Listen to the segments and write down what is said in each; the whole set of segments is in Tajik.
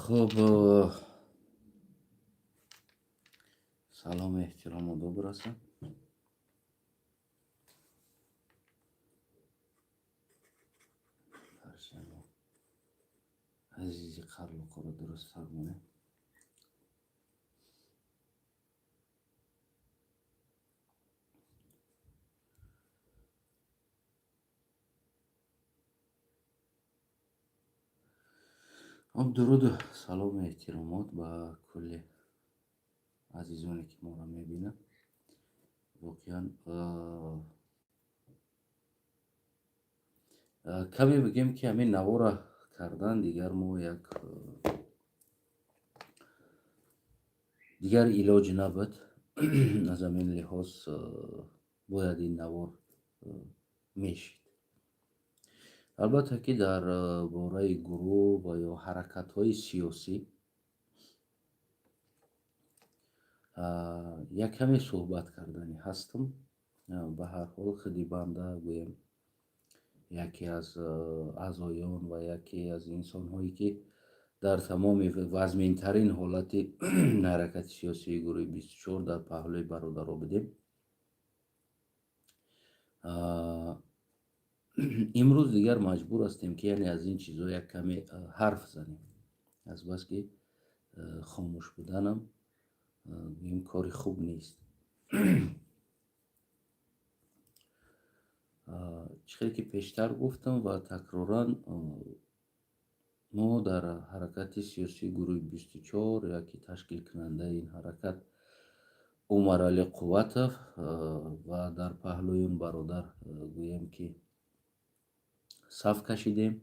خب سلام احترام و آداب برسم. پرچم عزیزی قرل قرار درست فرمونه. درود و سلام و احترامات با کل عزیزانی که ما را میبینن. واقعا کمی بگیم که همین نوارا کردن دیگر ما یک دیگر علاج نبود. از همین لحاظ باید این نوار میشید. البته که در باره گروه و یا حرکت های سیاسی یک کمی صحبت کردنی هستم. به هر حال خیلی بنده گویم یکی از اعضایان و یکی از انسان هایی که در تمام وزمین ترین حالت حرکت سیاسی گروه 24 در پهلوی برادرها بودیم. امروز دیگر مجبور هستیم که یعنی از این چیزا یک کمی حرف زنیم. از بس که خاموش بودنم این کاری خوب نیست. چیزی که پیشتر گفتم و تکرارا ما در حرکت سیاسی گروه 24 یا که تشکیل کننده این حرکت عمر علی قوتов و در پهلوی اون برادر گویم که صف کشیدیم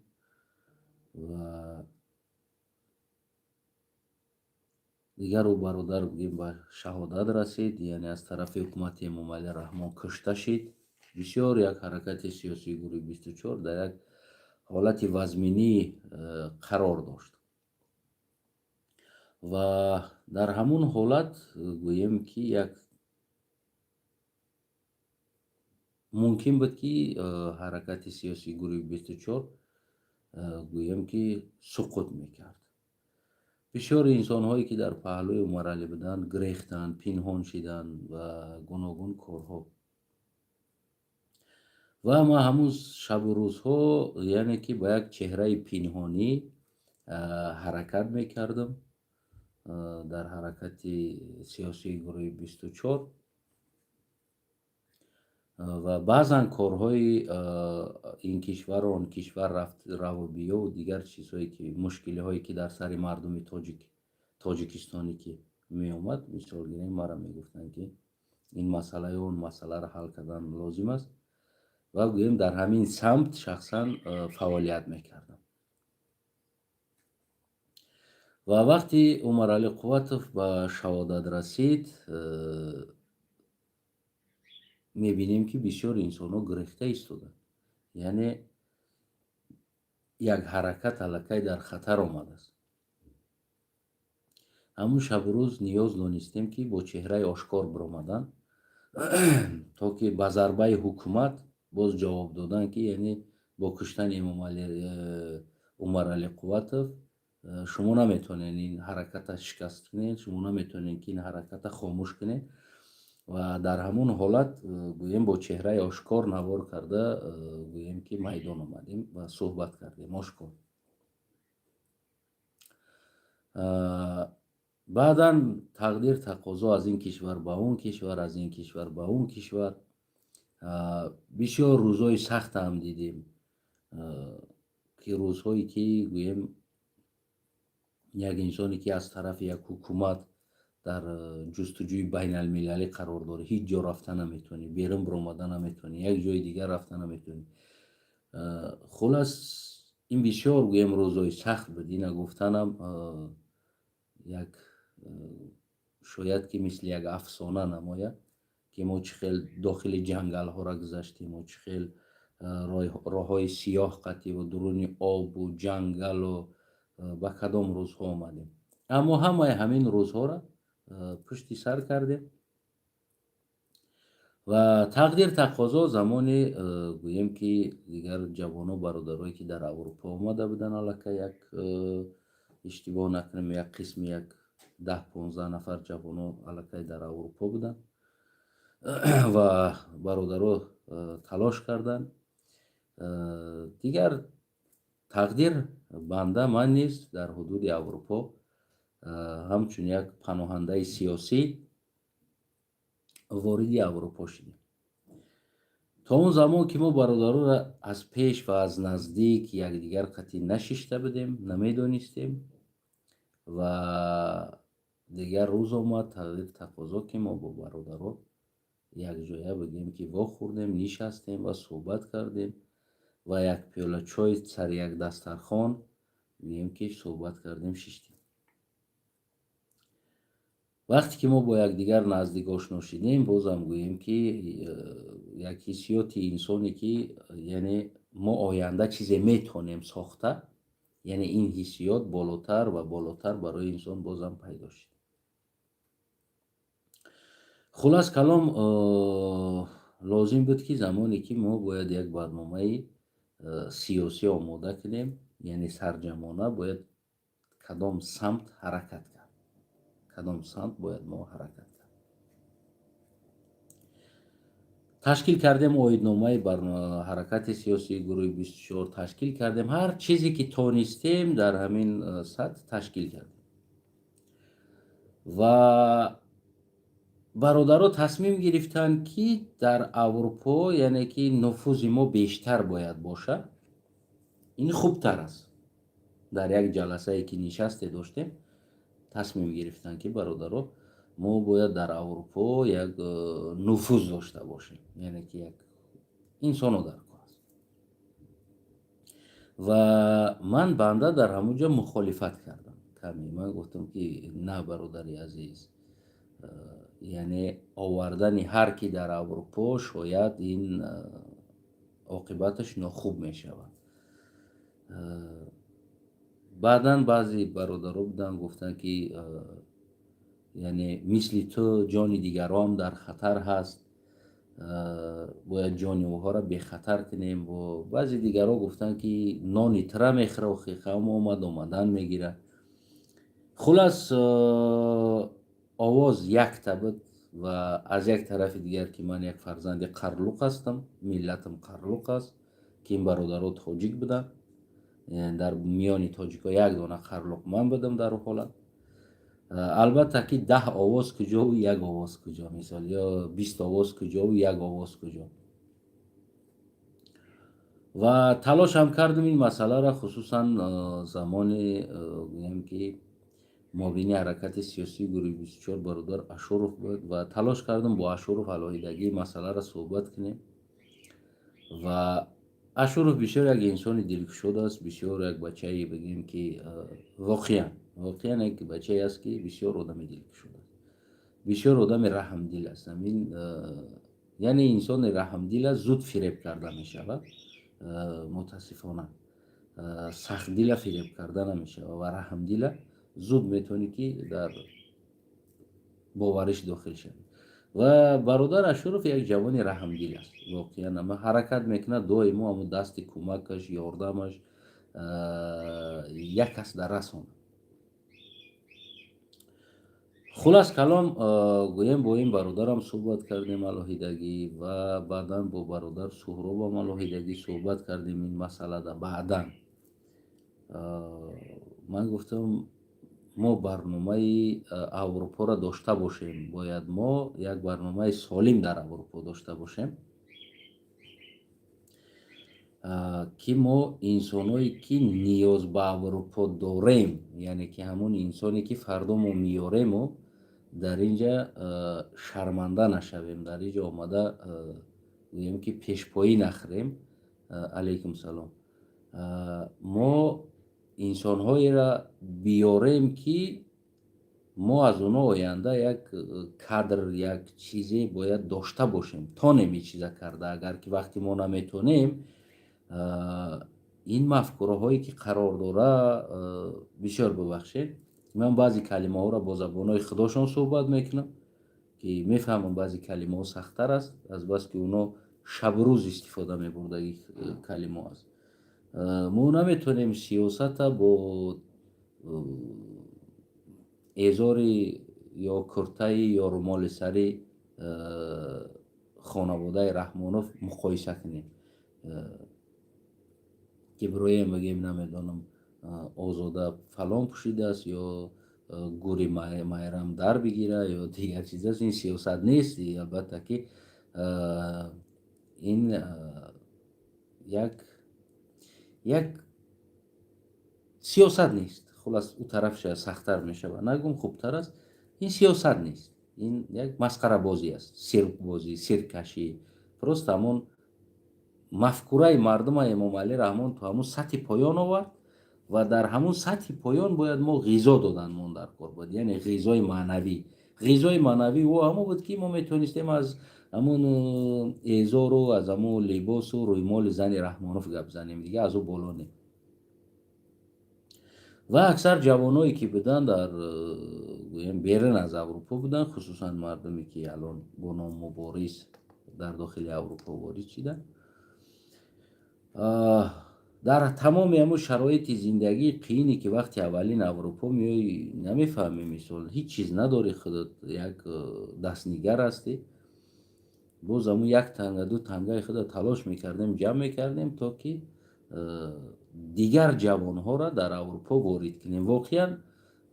و دیگر او برادر بگیم به شهادت رسید، یعنی از طرف حکومت امام علی رحمان کشته شد. بسیار یک حرکت سیاسی گروه 24 در یک حالت وزمینی قرار داشت و در همون حالت گویم که یک ممکن بود که حرکت سیاسی گروه 24 گویم که سقوط میکرد. بسیار انسان هایی که در پهلوی عمر علی بودند گریختند، پنهان شدند و گوناگون کارها. و ما همون شب و روزها یعنی که با یک چهره پنهانی حرکت میکردم در حرکت سیاسی گروه 24 و بعضا کارهای این کشور و آن کشور رفت رو بیا و دیگر چیزهایی که مشکلی هایی که در سر مردم تاجیکستانی که می آمد، مثال گیریم مرا می گفتن که این مسئله و اون مسئله را حل کردن لازم است و گویم در همین سمت شخصا فعالیت میکردم. و وقتی عمر علی قوتов به شهادت رسید میبینیم که بسیار انسان ها گرفته ایستادند، یعنی یک حرکت الکی در خطر آمده است. همون شب و روز نیاز دانستیم که با چهره آشکار برآمدن تا که به ضربه حکومت باز جواب دادن که یعنی با کشتن عمر علی قوتov شما نمیتونین این حرکت شکست کنین، شما نمیتونین که این حرکت خاموش کنین. و در همون حالت گویم با چهره آشکار نوار کرده گویم که میدان آمدیم و صحبت کردیم آشکار. بعدا تقدیر تقاضا از این کشور به اون کشور، از این کشور به اون کشور، بسیار روزهای سخت هم دیدیم که روزهایی که گویم یک انسانی که از طرف یک حکومت در جستجوی بین المللی قرار داره هیچ جا رفتن نمیتونی، بیرون برآمدن نمیتونی، یک جای دیگر رفتن نمیتونی. خلاص این بسیار گویم روزهای سخت بود. این گفتنم یک شاید که مثل یک افسانه نماید که ما چخیل داخل جنگل ها را گذشتیم و چخیل راه های سیاه قطعی و درون آب و جنگل و به کدام روزها آمدیم. اما همین روزها را پشت سر کردیم و تقدیر تقاضا زمانی گویم که دیگر جوان و برادرایی که در اروپا آمده بودن الکی یک اشتباه نکنم یک قسم یک 10-15 نفر جوانو علکای در اروپا بودن و برادرها تلاش کردن. دیگر تقدیر بنده من نیز در حدود اروپا همچون یک پناهنده سیاسی وارد اروپا شدیم. تا اون زمان که ما برادرها را از پیش و از نزدیک یکدیگر قطعی نشیشته بودیم، نمیدانستیم و دیگر روز آمد تغییر تقاضا که ما با برادرها یک جایه بگیم که واخوردیم، نشستیم و صحبت کردیم و یک پیاله چای سر یک دسترخوان بگیم که صحبت کردیم، شیشتیم. وقتی که ما با یکدیگر نزدیک آشنا شدیم، بازم گوییم که یک حسیات انسانی که یعنی ما آینده چیزی میتونیم ساخته، یعنی این حسیات بالاتر و بالاتر برای انسان بازم پیدا شد. خلاص کلام لازم بود که زمانی که ما باید یک برنامه سیاسی آماده کنیم، یعنی سرجمانه باید کدام سمت حرکت کرد، کدام سمت باید ما حرکت کرد. تشکیل کردیم آیین‌نامه بر حرکت سیاسی گروه 24 تشکیل کردیم. هر چیزی که تونستیم در همین سطح تشکیل کردیم و برادرها تصمیم گرفتند که در اروپا یعنی که نفوذ ما بیشتر باید باشه، این خوبتر است. در یک جلسه ای که نشسته داشتیم تصمیم گرفتند که برادرها ما باید در اروپا یک نفوذ داشته باشیم، یعنی که یک انسان در کار است. و من بنده در همونجا مخالفت کردم کمی. من گفتم که نه برادری عزیز، یعنی آوردن هر کی در اروپا شاید این عاقبتش ناخوب می شود. بعداً بعضی برادرها بودن گفتن که یعنی مثل تو جان دیگران در خطر هست، باید جان اوها را به خطر کنیم. و بعضی دیگرها گفتن که نانی تره میخوره و خیخه هم آمدن میگیره. خلاص آواز یک تبد و از یک طرف دیگر که من یک فرزند قرلوق هستم، ملتم قرلوق است که این برادرها تاجیک بودن، یعنی در میان تاجیک ها یک دانه قرلوق من بودم در حالت. البته که 10 آواز کجا و یک آواز کجا، مثال یا 20 آواز کجا و یک آواز کجا. و تلاش هم کردم این مسئله را، خصوصا زمان گویم که مابین حرکت سیاسی گروه 24 برادر اشرف بود و تلاش کردم با اشرف علاهیدگی مسئله را صحبت کنیم. و اشرف بسیار یک انسان دلگشوده است، بسیار یک بچه بگیم که واقعا یک بچه است که بسیار آدم دلگشوده است، بسیار آدم رحمدل است. یعنی انسان رحمدل است زود فریب کرده می شود، متاسفانه سخت دل فریب کرده نمی شود و رحمدل زود میتونی که در باورش داخل شد. و برادر اشرف یک جوان رحمدل است واقعا، اما حرکت میکنه دائما همون دست کمکش یاردمش یک کس در رسانه. خلاص کلام گویم با این برادرم صحبت کردیم علاهیدگی و بعدا با برادر سهراب هم علاهیدگی صحبت کردیم این مسئله دا. بعدا من گفتم ما برنامه اروپا را داشته باشیم، باید ما یک برنامه سالم در اروپا داشته باشیم که ما انسانایی که نیاز به اروپا داریم، یعنی که همون انسانی که فردا ما میاریم و در اینجا شرمنده نشویم، در اینجا آمده گویم که پیشپایی نخوریم. علیکم سلام. ما انسانهایی را بیاریم که ما از اونا آینده یک کادر یک چیزی باید داشته باشیم تا نمی چیزا کرده. اگر که وقتی ما نمیتونیم این مفکوره هایی که قرار داره، بسیار ببخشید من بعضی کلمه ها را با زبانهای خداشان صحبت میکنم که میفهمم بعضی کلمه ها سخت‌تر است از بس که اونا شب و روز استفاده میبرده این کلمه است. ما نمیتونیم سیاست با ازاری یا کرتایی یا رومال سری خانواده رحمانوف مقایسه کنیم که برایم بگیم نمیدانم آزاده فلان پوشیده است یا گوری مایرم در بگیره یا دیگر چیز است. این سیاست نیست. البته که این یک سیاست نیست. خلاص او طرفش سختتر میشه و نگم خوبتر است. این سیاست نیست. این یک مسخره بازی است. سیرک بازی، سیرکشی. پروست همون مفکوره مردم امام علی رحمان تو همون سطح پایان آورد و در همون سطح پایان باید ما غذا دادن مون در کار بود. یعنی غذای معنوی. غذای معنوی و همون بود که ما میتونستیم از همون ایزار و از همون لباس و رویمال زن رحمانوف گپ بزنیم دیگه، از او بالا نه. و اکثر جوانایی که بودن در بیرون از اروپا بودن، خصوصا مردمی که الان با نام مبارز در داخل اروپا وارد شدن، در تمام همون شرایط زندگی قینی که وقتی اولین اروپا میای نمیفهمی، مثال هیچ چیز نداری، خودت یک دستنیگر هستی، باز همون یک تنگه دو تنگه خودت تلاش میکردیم جمع میکردیم تا که دیگر جوانها را در اروپا وارد کنیم. واقعا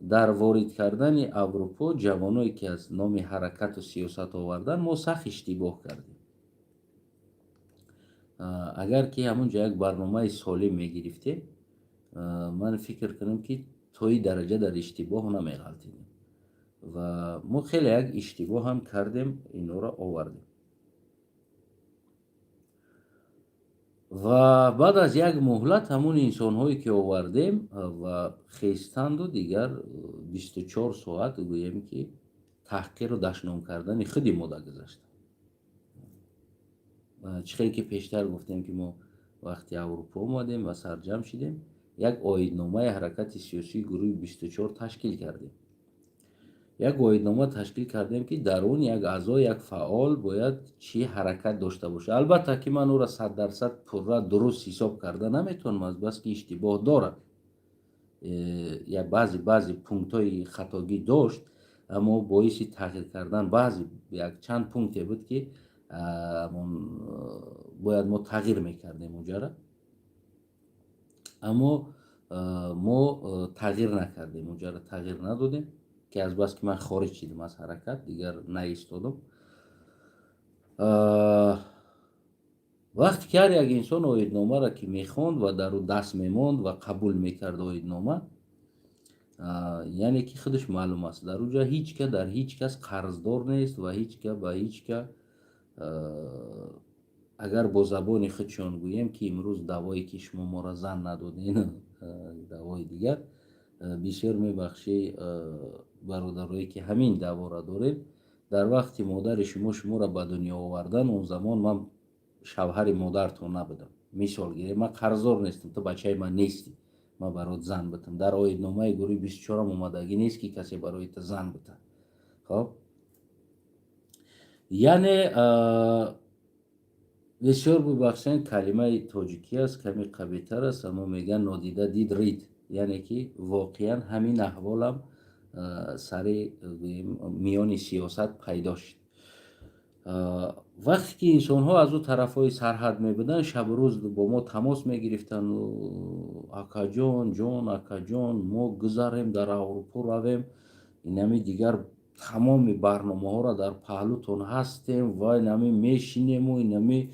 در وارد کردن اروپا جوانایی که از نام حرکت و سیاست آوردن ما سخت اشتباه کردیم. اگر که همونجا یک برنامه سالم میگرفتیم، من فکر کنم که توی درجه در اشتباه نمیغلطیدیم و ما خیلی یک اشتباه هم کردیم، اینا را آوردیم. و بعد از یک مهلت همون انسان هایی که آوردیم و خیستند و دیگر 24 ساعت گوییم که تحقیر و دشنام کردن خودی ما در گذشت. چخیلی که پیشتر گفتیم که ما وقتی اروپا اومدیم و سرجم شدیم، یک آیدنامه حرکت سیاسی گروه 24 تشکیل کردیم. یک آیدنامه تشکیل کردیم که در اون یک اعضا، یک فعال باید چی حرکت داشته باشه. البته که من او را 100% پورا درست حساب کرده نمیتونم، از بس که اشتباه داره، یا بعضی پونکت های خطاگی داشت، اما باعث تغییر کردن بعضی یک چند پونکت بود که باید ما تغییر میکردیم اونجا را، اما ما تغییر نکردیم، اونجا را تغییر ندادیم که از بس که من خارج شدم از حرکت دیگر نایستادم. وقتی که هر یک انسان آیدنامه را که میخوند و در او دست میماند و قبول میکرد آیدنامه، یعنی که خودش معلوم است در اونجا در هیچ کس قرضدار نیست و هیچ که به هیچ که اگر با زبان خودشان گویم که امروز دوایی که شما ما را زن ندادین دوای دیگر بسیار میبخشی برادرایی که همین دوا را داریم، در وقتی مادر شما را به دنیا آوردن، اون زمان من شوهر مادرتون نبودم. مثال گیریم، من قرضدار نیستم، تو بچه من نیستی، من برات زن بتم. در آیدنامه گروه 24 اومدگی نیست که کسی برای تو زن بته. خب یعنی بسیار ببخشین کلمه تاجیکی است، کمی قوی تر است، اما میگن نادیده دید رید، یعنی که واقعا همین احوال هم سر میان سیاست پیدا شد. وقتی که انسان ها از او طرف های سرحد می بودن، شب و روز با ما تماس می گرفتن و اکا جان ما گذاریم در اروپا رویم، اینمی دیگر تمام برنامه ها را در پهلوتون هستیم و اینمی میشینیم و اینمی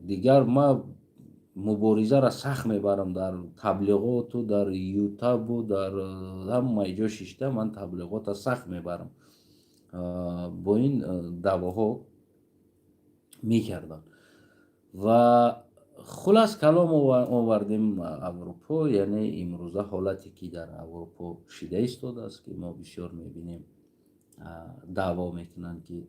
دیگر ما مبارزه را سخت میبرم در تبلیغات و در یوتیوب و در همه جا ششته من تبلیغات سخت میبرم با این دواها میکردن و خلاص کلام آوردیم اروپا. یعنی امروزه حالتی که در اروپا شیده ایستاده است که ما بسیار میبینیم دعوا میکنن که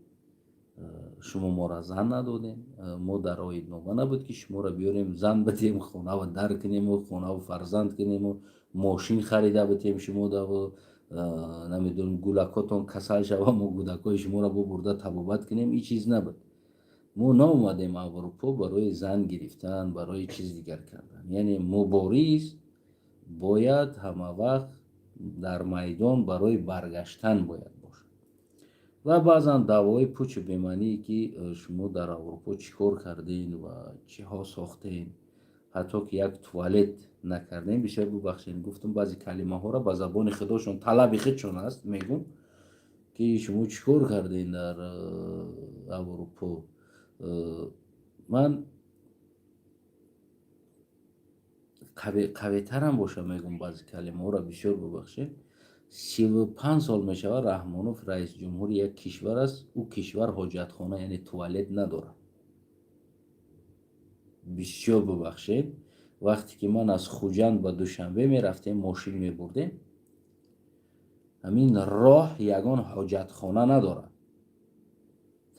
شما ما را زن ندادیم، ما در آیدنامه نبود که شما را بیاریم زن بدیم، خونه و در کنیم و خونه و فرزند کنیم و ماشین خریده بدیم شما و نمیدونم گولکاتون کسل شوه ما گودکای شما را برده تبابت کنیم. این چیز نبود. ما نامدیم اروپا برای زن گرفتن، برای چیز دیگر کردن. یعنی مبارز бояд ҳама вақт дар майдон барои баргаштан бояд бошад. ва баъзан даъвои пучу бемаъние ки шумо дар Аврупо чӣ кор кардин ва чиҳо сохтен, ҳатто ки як туалет накардем. бисёр бубахшед, гуфтам баъзе калимаҳоро ба забони худошон талаби худшон аст мегӯм ки шумо чӣ кор кардин дар Аврупо. ман қавитарам боша мегӯм баъзе калимаҳоро, бисёр бубахшед. 35 сол мешавад Раҳмонов раис ҷумҳури як кишвар аст. ӯ кишвар ҳоҷатхона яъне туалет надорад. бисёр бубахшед, вақте ки ман аз Хуҷанд ба Душанбе мерафтем, мошин мебурдем, ҳамин роҳ ягон ҳоҷатхона надорад.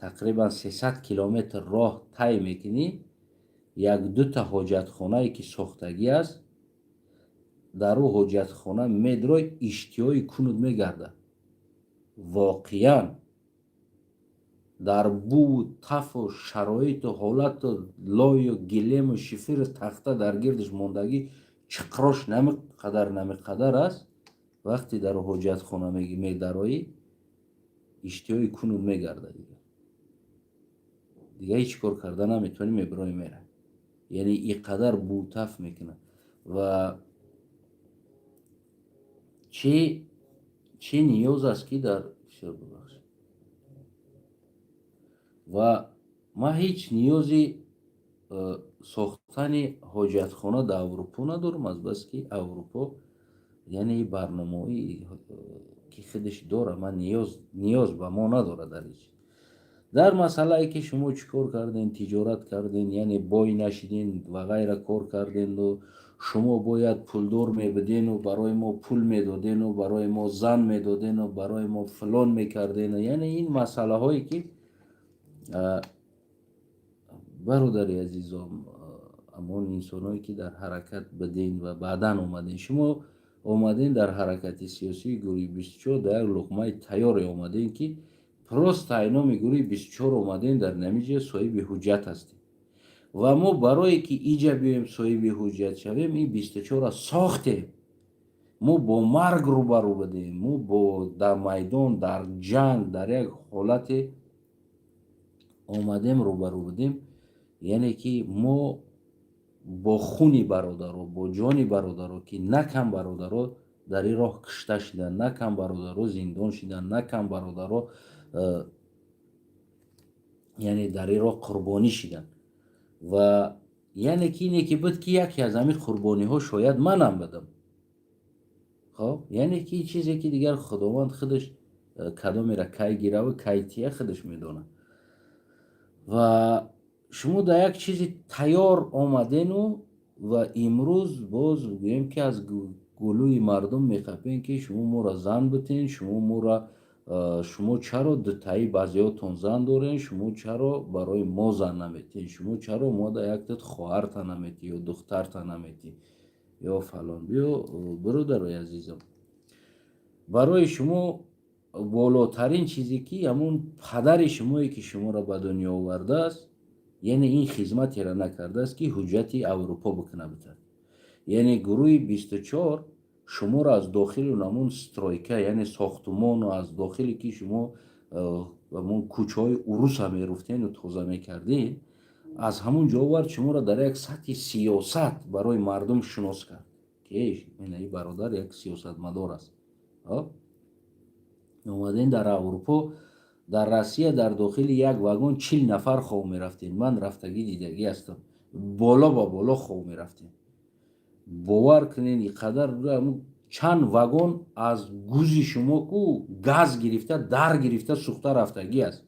тақрибан 300 километр роҳ тай мекунӣ, як дута ҳоҷатхонае ки сохтагӣ аст, дар ӯ ҳоҷатхона медрой иштиҳои кунут мегардад. воқеан дар бӯ тафу шароиту ҳолату лою гилему шифиру тахта дар гирдаш мондагӣ чиқрош намеқадар аст. вақте дар ҳоҷатхона медароӣ иштиҳои кунут мегардад. дига ҳеҷ кор карда наметавонӣ, мебирои мера. яъне иқадар бӯтаф мекунад. ва чӣ ниёз аст ки дар ва ман ҳеҷ ниёзи сохтани ҳоҷатхона дар Аврупо надорам, азбаски Аврупо яъне барномаи ки худаш дора. ман ниёз ба мо надора дар ин чиз. дар масъалае ки шумо чӣ кор карден, тиҷорат карден, яъне бой нашидин ва ғайра кор кардену шумо бояд пулдор мебудену барои мо пул медодену барои мо зан медодену барои мо филон мекардену, яъне ин масъалаҳое ки бародари азизам, амон инсоное ки дар ҳаракат буден ва баъдан омаден, шумо омаден дар ҳаракати сиёсии гурӯҳи 24 дар як луқмаи тайёре омаден ки просто айноми гурӯҳи 24 омаден дар намиҷа соҳиби ҳуҷҷат ҳастем. ва мо барое ки иҷа биёем соҳиби ҳуҷҷат шавем, ин 24-ро сохтем. мо бо марг рӯбарӯ будем, мо бо дар майдон дар ҷанг дар як ҳолате омадем рӯбарӯ будем. яъне ки мо бо хуни бародаро, бо ҷони бародаро, ки на кам бародаро дар ин роҳ кушта шуданд, на кам бародаро зиндон шуданд, на кам бародаро яъне дар ин роҳ қурбонӣ шуданд. ва яъне ки ине ки буд ки яке аз ҳамин қурбониҳо шояд манам будам. хоб яъне ки чизе ки дигар худованд худаш кадомеро кай гираву кай тия худаш медонад. ва шумо дар як чизи тайёр омадену ва имрӯз боз гӯем ки аз гулӯи мардум мехапем ки шумо моро зан бутен, шумо чаро дутаи баъзеётон зан дорен, шумо чаро барои мо зан наметен, шумо чаро мо дар як дут хоҳарта наметӣ ё духтарта наметӣ ё фалон. биё бародарои азизам, барои шумо болотарин чизе ки ҳамун падари шумое ки шуморо ба дунё овардааст, яъне ин хизматеро накардааст ки ҳуҷҷати Аврупо бикуна бутад. яъне гурӯҳи 24 шуморо аз дохили ҳамун стройка, яъне сохтумону аз дохиле ки шумо ҳамун кӯчаҳои уруса меруфтену тоза мекардед, аз ҳамун ҷо овард шуморо дар як сатҳи сиёсат барои мардум шинос кард. ки ин бародар як сиёсатмадор аст. омаден дар Аврупо, дар Россия дар дохили як вагон 40 нафар хоб мерафтем. ман рафтагӣ дидагӣ ҳастам. боло ба боло хоб мерафтем. бовар кунед, иқадар чанд вагон аз гӯзи шумо ку газ гирифта, дар гирифта сӯхта рафтагӣ аст.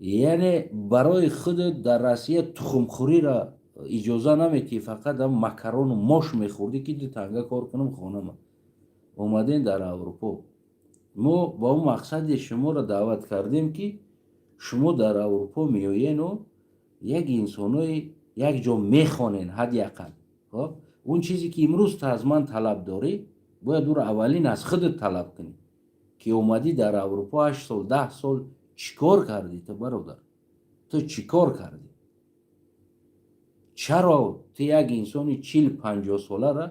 яъне барои худат дар Россия тухмхӯриро иҷоза наметиҳӣ, фақат макарону мош мехӯрдӣ ки ду танга кор кунам хонама. омадем дар Аврупо, мо ба он мақсаде шуморо даъват кардем ки шумо дар Аврупо меоену як инсонои як ҷо мехонен ҳадди ақал. он чизе ки имрӯз ту аз ман талаб дорӣ, бояд ӯро аввалин аз худат талаб кунӣ, ки омадӣ дар Аврупо 8 сол 10 сол чӣ кор кардӣ? ту бародар, ту чӣ кор кардӣ? чаро ту як инсони 40-50 сола ра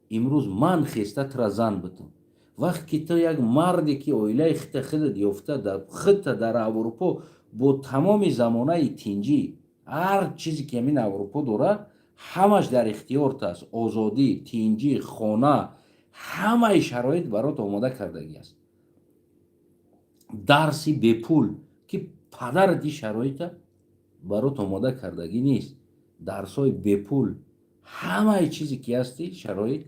имрӯз ман хеста тра зан битам. вақте ки ту як марде ки оилаи хита худат ёфта худта дар аврупо бо тамоми замонаи тинҷӣ ҳар чизе ки ҳамин аврупо дорад ҳамаш дар ихтиёрт аст. озодӣ, тинҷӣ, хона, ҳамаи шароит барот омода кардагӣ аст. дарси бепул ки падарат ин шароита барот омода кардагӣ нест. дарсҳои бепул, ҳамаи чизе ки ҳасти шароит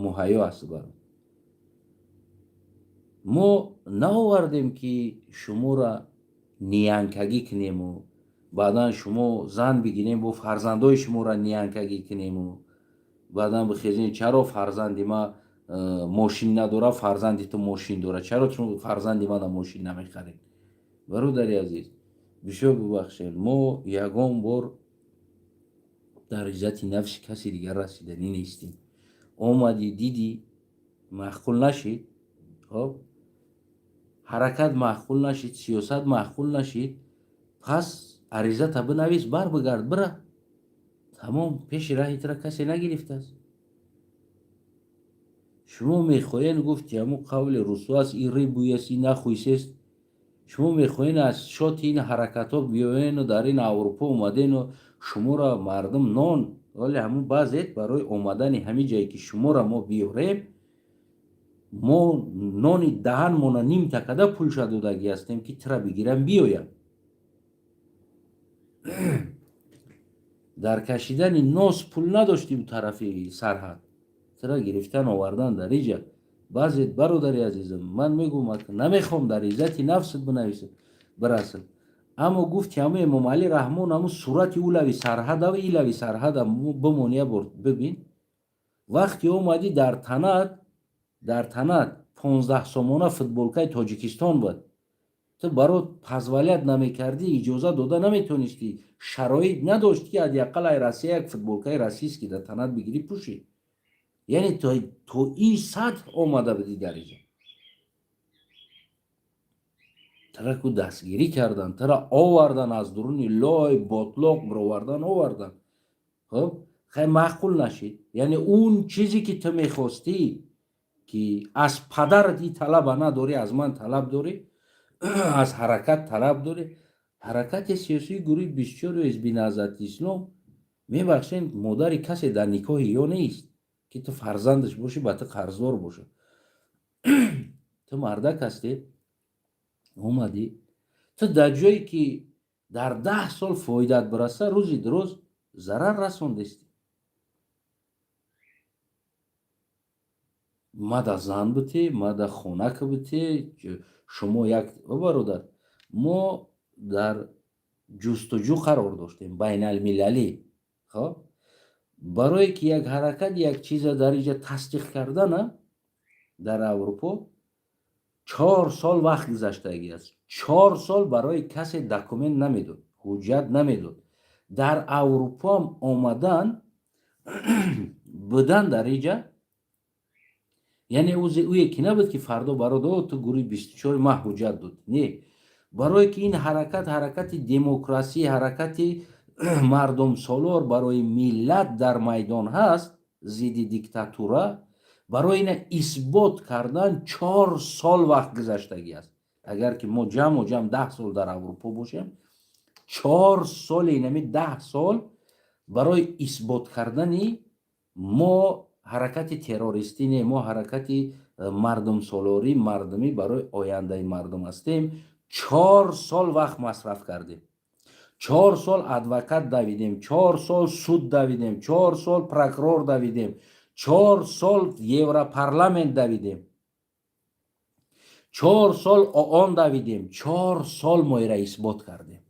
муҳайё аст барот. мо наовардем ки шуморо ниянкагӣ кунему, баъдан шумо зан бигирем бо фарзандои шуморо ниянкагӣ кунему, баъдан бихезем чаро фарзанди ма мошин надорад, фарзанди ту мошин дорад, чаро чун фарзанди мана мошин намехаред. бародари азиз, бисёр бубахшед, мо ягон бор дар иззати нафси каси дигар расиданӣ нестем. омади диди маъқул нашид, хоб ҳаракат маъқул нашид, сиёсат маъқул нашид, пас аризата бинавис, барбигард, бира. тамом, пеши раҳитра касе нагирифтааст. шумо мехоҳед гуфти ҳамун қавли русо аст, ин рыбуяст, ин нахуисест. шумо мехоҳед аз шоти ин ҳаракатҳо биёену дар ин аврупо омадену шуморо мардум нон, вале ҳамун баъзет барои омадани ҳамин ҷае ки шуморо мо биёрем, мо нони даҳанмона ним такада пулша додагӣ ҳастем ки тира бигирам биёям. дар кашидани нос пул надоштим тарафи сарҳад, тира гирифтан овардан дар иҷа. баъзет бародари азизам, ман мегӯм намехоҳам дар иззати нафсат бирасад. аммо гуфти ҳамун эмомалӣ раҳмон ҳамун сурати ӯ лави сарҳада ин лави сарҳада бимони абор бибин. вақте омадӣ дар танат 15 сомона футболкаи тоҷикистон буд, ту барот позволят намекардӣ, иҷоза дода наметонистӣ, шароит надошт ки ҳадиақал ай Россия як футболкаи расистки дар танат бигирӣ пӯшӣ. яъне то ин сатҳ омада будӣ дар иҷа. тара ку дастгирӣ кардан, тара овардан, аз дуруни лой ботлоқ бировардан овардан. хоб хай маъқул нашид. яъне он чизе ки ту мехостӣ, ки аз падарат ин талаба надорӣ, аз ман талаб дорӣ, аз ҳаракат талаб дорӣ. ҳаракати сиёсии гурӯҳи 24 ҳизби наҳзати ислом мебахшед модари касе дар никоҳи ё нест ки ту фарзандаш бошӣ, ба ту қарздор бошад. ту мардак ҳастӣ, омадӣ ту дар ҷое ки дар 10 сол фоидат бираса, рӯзи дурӯз зарар расондестӣ. мада зан битӣ, мада хонака битӣ. шумо як бародар, мо дар ҷустуҷӯ қарор доштем байналмилалӣ. хоб барое ки як ҳаракат як чиза дар иҷа тасдиқ кардана дар аврупо 4 сол вақт гузаштагӣ аст. 4 сол барои касе документ намедод, ҳуҷҷат намедод. дар аврупоам омадан будан дар иҷа, яъне ӯе ки набуд ки фардо барод ту гурӯҳи 24 маҳ ҳуҷҷат дод. не, барое ки ин ҳаракати демократӣ, ҳаракати мардумсолор барои миллат дар майдон ҳаст, зидди диктатура, барои ина исбот кардан 4 сол вақт гузаштагӣ аст. агар ки мо ҷамъу ҷамъ 10 сол дар аврупо бошем, 4 соли инами 10 сол барои исбот кардани мо ҳаракати террористӣ не, мо ҳаракати мардумсолорӣ, мардумӣ барои ояндаи мардум ҳастем. 4 сол вақт масраф кардем. 4 сол адвокат давидем, 4 сол суд давидем, 4 сол прокурор давидем, 4 сол Европарламент давидем, 4 сол ООН давидем, 4 сол моира исбот кардем.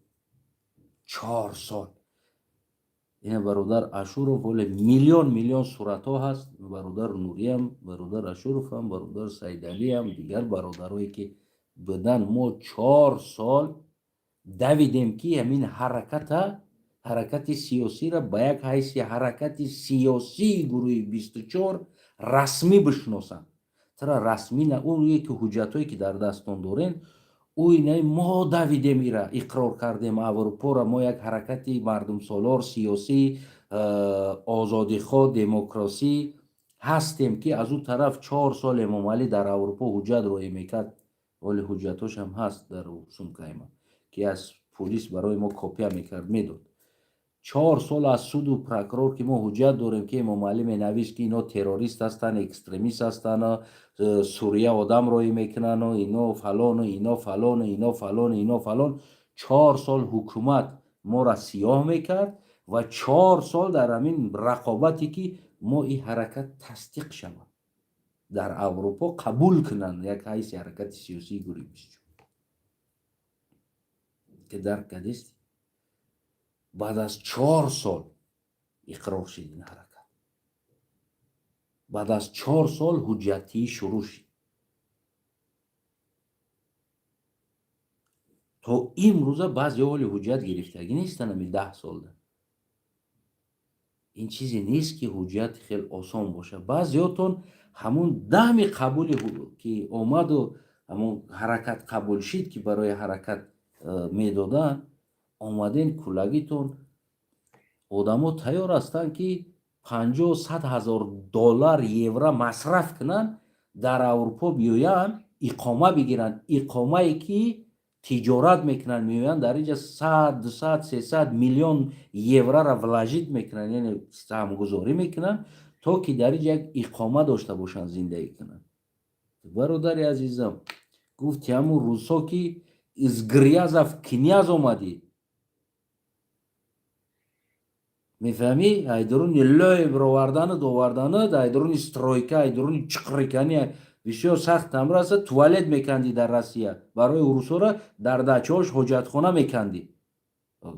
4 сол. ина бародар Ашуров воле миллион суратҳо ҳаст. бародар Нуриям, бародар Ашуровам, бародар Сайдалиям, дигар бародарое ки будан, мо 4 сол давидем ки ҳамин ҳаракати сиёсиро ба як ҳайси ҳаракати сиёсии гурӯҳи 24 расмӣ бишносанд. тара расмӣ на оне ки ҳуҷҷатҳое ки дар дастон дорем, ӯинаи мо давидем, ира иқрор кардем аврупоро, мо як ҳаракати мардумсолор сиёсӣ آزادیخواه دموکراسی هستیم که از اون طرف 4 سال امام علی در اروپا حجت روی میکرد، ولی حجتاش هم هست در سمکه ما که از پلیس برای ما کپی میکرد میداد. 4 سال از سود و پرکرور که ما حجت داریم که امام علی می نویس که اینا تروریست هستن، اکستریمیست هستن، سوریه آدم روی میکنن و اینا فلان و اینا فلان و اینا فلان و اینا فلان. 4 سال حکومت ما را سیاه میکرد و 4 سال در همین رقابتی که ما این حرکت تصدیق شود در اروپا قبول کنن یک حیث حرکت سیاسی گروهی که درک کردیست. بعد از 4 سال اقرار شد این حرکت، بعد از 4 سال حجتی شروع شد تا امروزه بعضی اولی حجت گرفتگی نیستن. همی 10 سال ده. این چیزی نیست که حجت خیلی آسان باشه. بعضیاتون همون دم قبول که آمد و همون حرکت قبول شد که برای حرکت میدادن، آمدین کلگیتون آدمو تیار هستن که 50-100 هزار دلار یورو مصرف کنن در اروپا بیاین اقامه بگیرن. اقامه ای که تجارت میکنن میوین در اینجا 100-200-300 میلیون یورو را ولاجیت میکنن، یعنی سهمگذاری میکنن تا که در اینجا یک اقامه داشته باشن زندگی کنن. برادر عزیزم گفتی همون روسا که از گریاز اف کنیاز اومدی، میفهمی؟ ایدرون لای براوردن داوردن ایدرون استرویکا ایدرون چقریکنی بسیار سخت هم است. توالت میکندی در روسیه برای روسا را در دچاش حجت خانه میکندی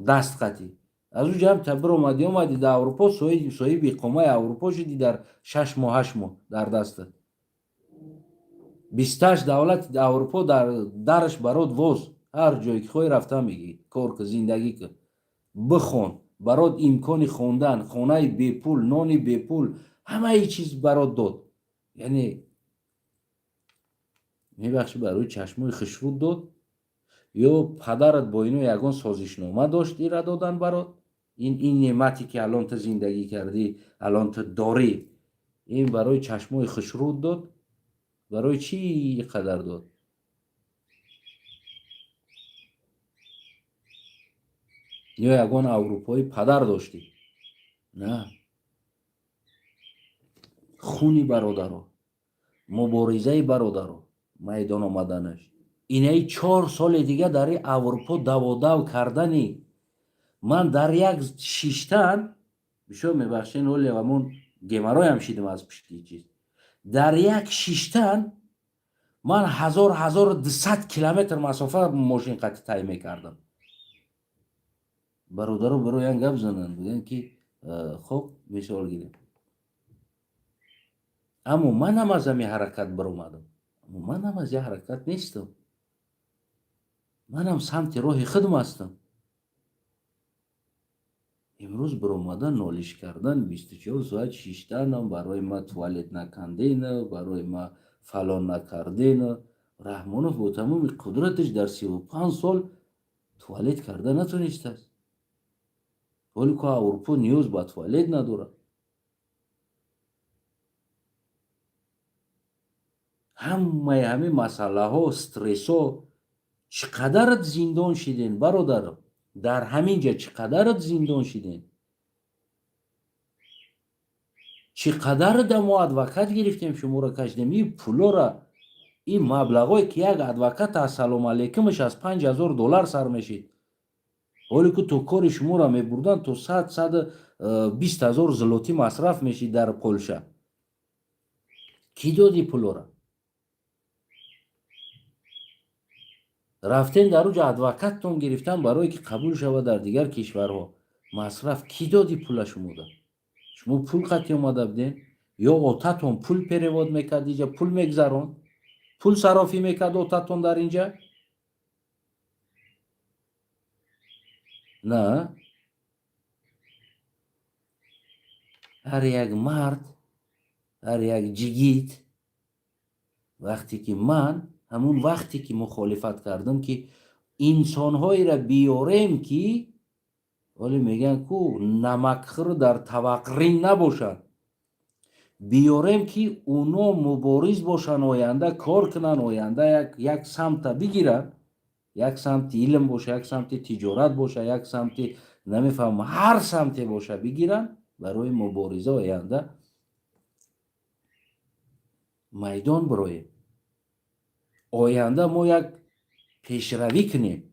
دست قطی. از اون جمع تبر اومدی در اروپا صاحب اقامه اروپا شدی در 6 ماه 8 ماه در دست 28 دولت در اروپا در درش برات واز. هر جایی که خواهی رفته میگی کار که زندگی که بخون برات امکان خوندن، خانه بی پول، نانی بی پول، همه ای چیز برات داد. یعنی میبخشی برای چشمای خشرود داد یا پدرت با اینو یگان سازشنامه داشت ایره دادن برات. این نعمتی که الان تو زندگی کردی الان تو داری این برای چشمای خشرود داد. برای چی قدر داد؟ یا یگان اروپایی پدر داشتی؟ نه، خونی برادرها، مبارزه برادرها، میدان آمدنش. اینه 4 سال دیگه در اروپا دو کردنی. من در یک شیشتن بشو میبخشین ولی همون گمرای هم شیدم از پشتی چیز. در یک شیشتن من 1200 کیلومتر مسافه ماشین قطع طی میکردم. برادرها برای این گپ زنن بودن که خب مثال گیریم. اما من هم از همین حرکت برآمدم. اما من هم از این حرکت نیستم. من هم سمت راه خودم هستم. امروز برآمدن نالش کردن 24 ساعت شیشتن برای ما توالت نکندین، برای ما فلان نکردین. رحمانوف با تمام قدرتش در 35 سال توالت کرده نتونسته است. ولی که اروپا نیاز با توالت نداره. همه مسئله ها استرس ها چقدرت زندان شدین برادر؟ در همین جا چقدرت زندان شدین؟ چقدر دمو ادوکات گرفتیم شما را کشیدیم. این پولا را این مبلغایی که یک ادوکات از سلام علیکمش از 5000 دلار سر میشید، ولی که تو کار شما را میبردن تو 120,000 زلوتی مصرف میشید در پولشه. کی دادی پولا را؟ رفتین در اوج ادوکاتتون گرفتن برای که قبول شود در دیگر کشورها مصرف. کی دادی پول شما را؟ شما پول قطعی اومده بدین یا آتاتون پول پریواد میکرد اینجا پول میگذرون پول صرافی میکرد آتاتون در اینجا؟ نه. هر یک مرد هر یک جگیت وقتی که من همون وقتی که مخالفت کردم که انسانهایی را بیاریم که ولی میگن کو نمکخور در توقرین نباشد. بیاریم که اونا مبارز باشن، آینده کار کنن، آینده یک سمت بگیرن، یک سمت علم باشه، یک سمت تجارت باشه، یک سمت نمیفهم هر سمت باشه بگیرن برای مبارزه آینده میدان برای آینده ما یک پیشروی کنیم.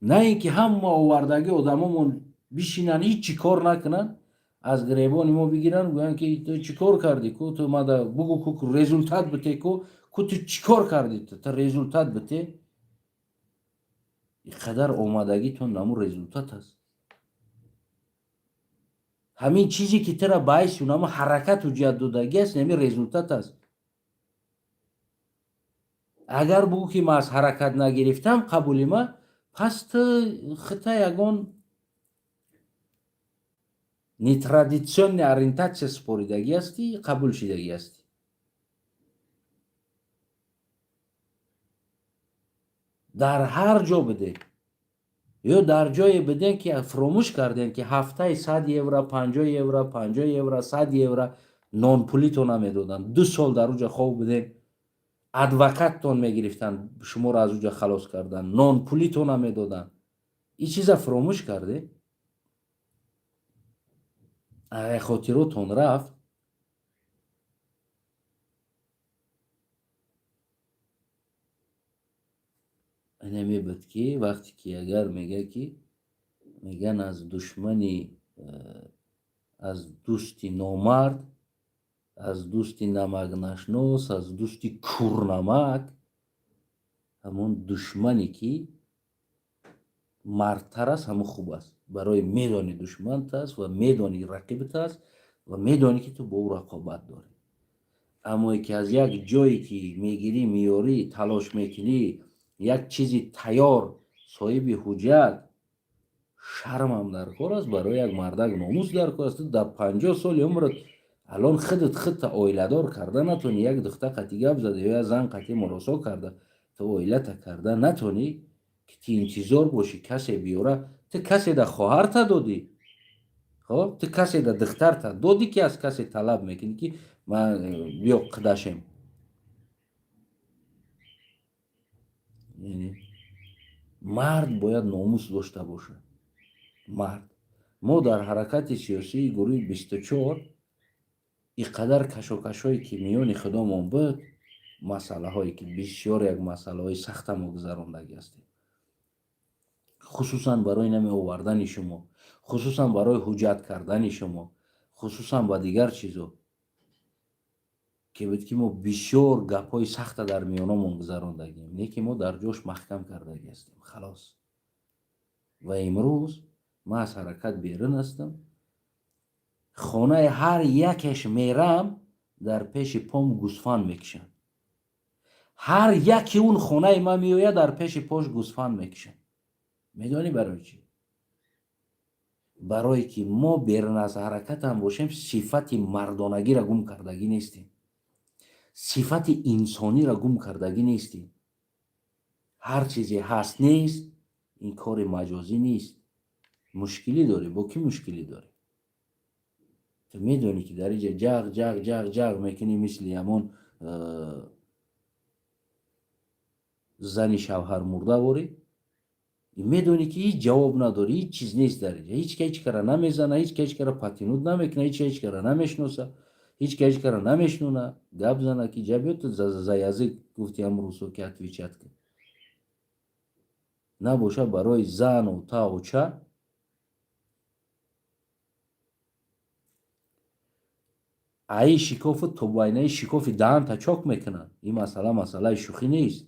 نه اینکه هم آوردگی آدمامون بشینن هیچ چی کار نکنن، از گریبان ما بگیرن گویان که تو چی کار کردی کو، تو ماده بگو کو رزولتات بته کو تو چی کار کردی، تو رزولتات بته. اینقدر آمادگی تو نمو رزولتات است. همین چیزی که ترا باعث اونم حرکت و جدودگی است، همین رزولتات است. اگر بگو که ما از حرکت نگرفتم قبول ما، پس تو خطا یگان نترادیسیون اورینتاچیا سپوریدگی هستی، قبول شدگی هستی. در هر جا بده یا در جای بدن که فراموش کردن که هفته 100 یورو، 50 یورو، 50 یورو، 100 یورو نان پولی تو نمیدادن. 2 سال در اونجا خواب بدن، ادوکات تون میگرفتن، شما را از اونجا خلاص کردن، نان پولی تو نمیدادن. این چیزا فراموش کرده. اگه خاطراتون رفت، اینمی بود که وقتی که اگر میگه که میگن از دشمنی، از دوستی نامرد، از دوستی نمک نشناس، از دوستی کورنمک، همون دشمنی که مردتر است همون خوب است. برای میدانی دشمنت است و میدانی رقیبت است و میدانی که تو با او رقابت داری. اما که از یک جایی که میگیری میاری تلاش میکنی یک چیزی تیار صاحب حجت، شرم هم در کار است. برای یک مردک ناموس در کار است. در 50 سال عمرت الان خودت آیله دار کرده نتونی، یک دختر قطعی گپ زده یا زن قطعی مراسا کرده تو آیله کرده نتونی که تی انتظار باشی کسی بیاره. تو کسی در خواهرت دادی، خب تو کسی در دخترت دادی که از کسی طلب میکنی که من بیا قدشم. یعنی مرد باید ناموس داشته باشه. مرد. ما در حرکت سیاسی گروه 24 اینقدر کشاکشایی که میان خودمون بود، مسئله هایی که بسیار یک مسئله های سخت ما گذراندگی هستیم، خصوصا برای نمی آوردن شما، خصوصا برای حجت کردن شما، خصوصا با دیگر چیزا که بود که ما بسیار گپ های سخت در میانمون گذراندگیم، نه که ما در جاش محکم کردگی هستیم خلاص. و امروز ما از حرکت بیرون هستم، خانه هر یکش میرم در پیش پام گوسفند میکشن. هر یکی اون خانه ما میوید در پیش پاش گوسفند میکشن. میدانی برای چی؟ برای که ما بیرون از حرکت هم باشیم صفت مردانگی را گم کردگی نیستیم، صفت انسانی را گم کردگی نیستیم. هر چیزی هست نیست، این کار مجازی نیست. مشکلی داری، با کی مشکلی داری؟ تو میدونی که در اینجا جغ جغ جغ جغ میکنی مثل همون زنی شوهر مرده باری، میدونی که هیچ جواب نداری، هیچ چیز نیست در اینجا. هیچ که هیچ کاره نمیزنه، هیچ که هیچ کاره پتینود نمیکنه، هیچ که هیچ کاره نمیشناسه، هیچ که هیچ کاره نمیشنونه. گپ زنه که جبیت زیازی گفتی امروز که اتویچت کن نباشه برای زن و تا و چه. ای شکاف تو باینه شکاف دهن تا چاک میکنن. این مسئله شوخی نیست.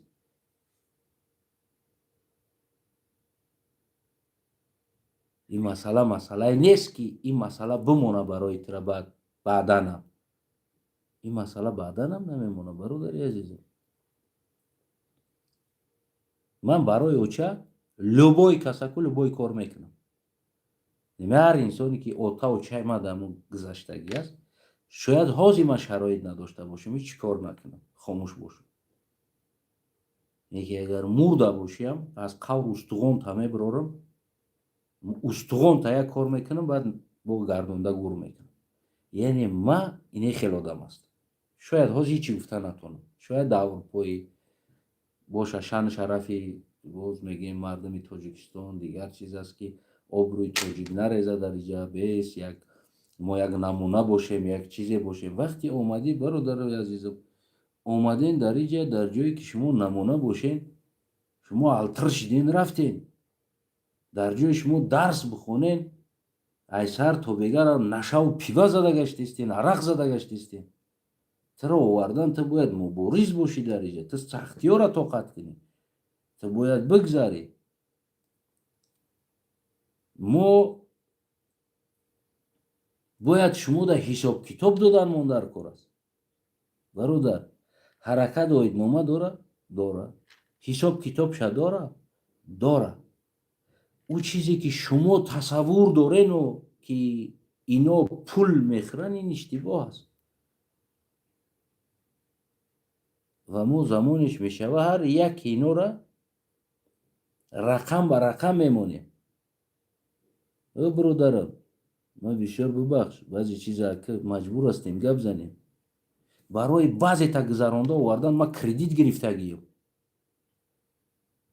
این مسئله نیست که این مسئله بمونه برای تر بعدن. این مسئله بعدن هم نمیمونه برادری عزیزم. من برای اوچه لبای کسکو لبای کار میکنم. نمی هر انسانی که اوتا و چای ما دمون گذشتگی است شاید حاضی من شرایط نداشته باشم هیچ کار نکنم، خاموش باشم. یکی اگر مرده باشیم از قور استغام تمه برارم устуғон та як кор мекунам, баъд бо гардонда гур мекунам. яъне ма ине хел одам аст. шояд ҳозир ҳичи гуфта натонам. шояд даврпои боша шаъну шарафи боз мегӯем мардуми Тоҷикистон дигар чиз аст ки обрӯи тоҷик нареза дар иҷа бес як мо як намуна бошем, як чизе бошем. вақте омадӣ бародарои азизам, омаден дар иҷа, дар ҷое ки шумо намуна бошен, шумо алтир шидин рафтен, дар ҷои шумо дарс бихонен, аз сар то бегара нашаву пива зада гаштистен, арақ зада гаштистен. тро овардан ту бояд мубориз бошӣ дар иҷа, ту сахтиёра тоқат кунӣ, ту бояд бигзарӣ. мо бояд шумода ҳисоб китоб доданмон дар кор аст. бародар, ҳаракат оиднома дора? Дора. ҳисоб китобша дора? Дора. ӯ чизе ки шумо тасаввур дорену ки ино пул мехӯранд, ин иштибоҳ аст. ва мо замонеш мешава ҳар яке инора рақам ба рақам мемонем. برادرم ما بسیار ببخش بعضی چیزا که مجبور هستیم گپ زنیم. برای بعضی تا گذرانده آوردن ما کردیت گرفتگیم.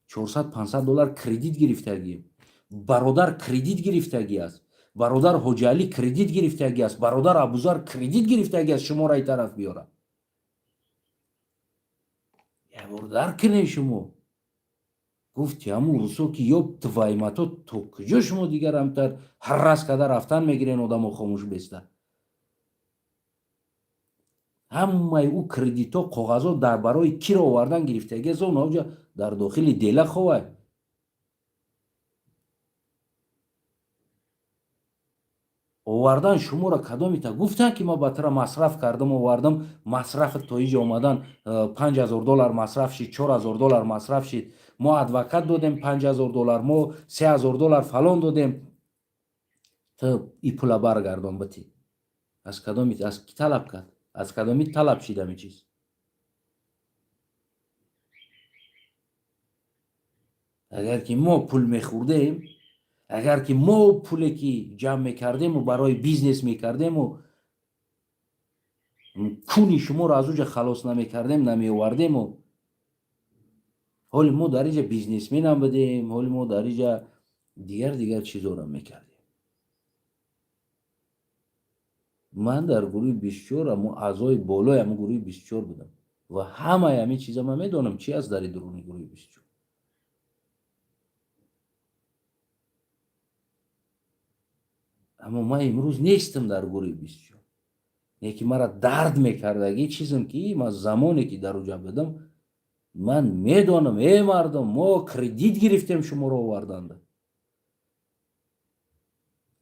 400-500 دلار کردیت گرفتگیم. برادر کردیت گرفتگی است. برادر حجالی کردیت گرفتگی است. برادر ابوذر کردیت گرفتگی است. شما را این طرف بیاره. یا برادر کنه شما. گفتی همون روسو که یوب توایماتو تو کجا شما دیگر همتر هر راست کده رفتن میگیرین آدم و خاموش بسته. همه او کردیتو کاغذو در برای کی را آوردن گرفتگی است. اونجا در داخل دیله خواه. آوردن شما را کدامی تا گفتن که ما بطر مصرف کردم آوردم مصرف تا اینجا آمدن 5000 دلار مصرف شید 4000 دلار مصرف شید ما ادوکات دادیم 5000 دلار ما 3000 دلار فلان دادیم تا این پولا برگردان بتی از کدامی از کی طلب کرد از کدامی طلب شید همین چیز اگر که ما پول میخوردیم اگر که ما پولی که جمع میکردیم و برای بیزنس میکردیم و کونی شما را از اوجا خلاص نمیکردیم نمیوردیم و حال ما در اینجا بیزنسمن هم بدیم حال ما در اینجا دیگر چیزا را میکردیم. من در گروه 24 اما اعضای بالای اما گروه 24 بودم و همه همین چیزا من میدونم چی از در درون گروه 24. اما من امروز نیستم در گروه 24. یکی مرا درد میکردگی چیزم که من زمانی که در اونجا بدم من میدونم ای مردم ما کردیت گرفتیم شما رو آوردند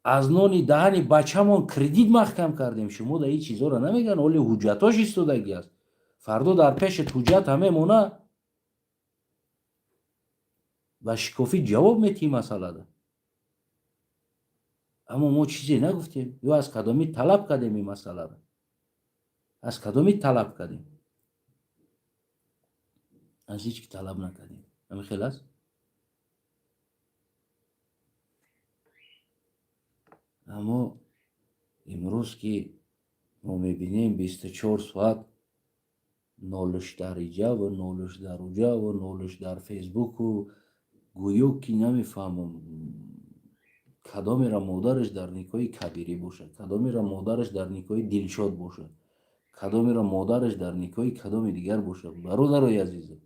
از نانی دهنی بچه‌مون کردیت محکم کردیم شما در این چیزا رو نمیگن ولی حجتاش ایستادگی است فردا در پیش حجت همه مونه و شکافی جواب میدی مسئله ده. اما ما چیزی نگفتیم یا از کدامی طلب کردیم این مسئله رو از کدامی طلب کردیم از هیچ که طلب نکردیم همین خیلی است. اما امروز که ما میبینیم 24 ساعت نالش در ایجا و نالش در اوجا و نالش در فیسبوک و گویو که نمیفهمم کدامی را مادرش در نیکای کبیری باشه کدامی را مادرش در نیکای دلشاد باشه کدامی را مادرش در نیکای کدامی دیگر باشه. برادرای عزیزم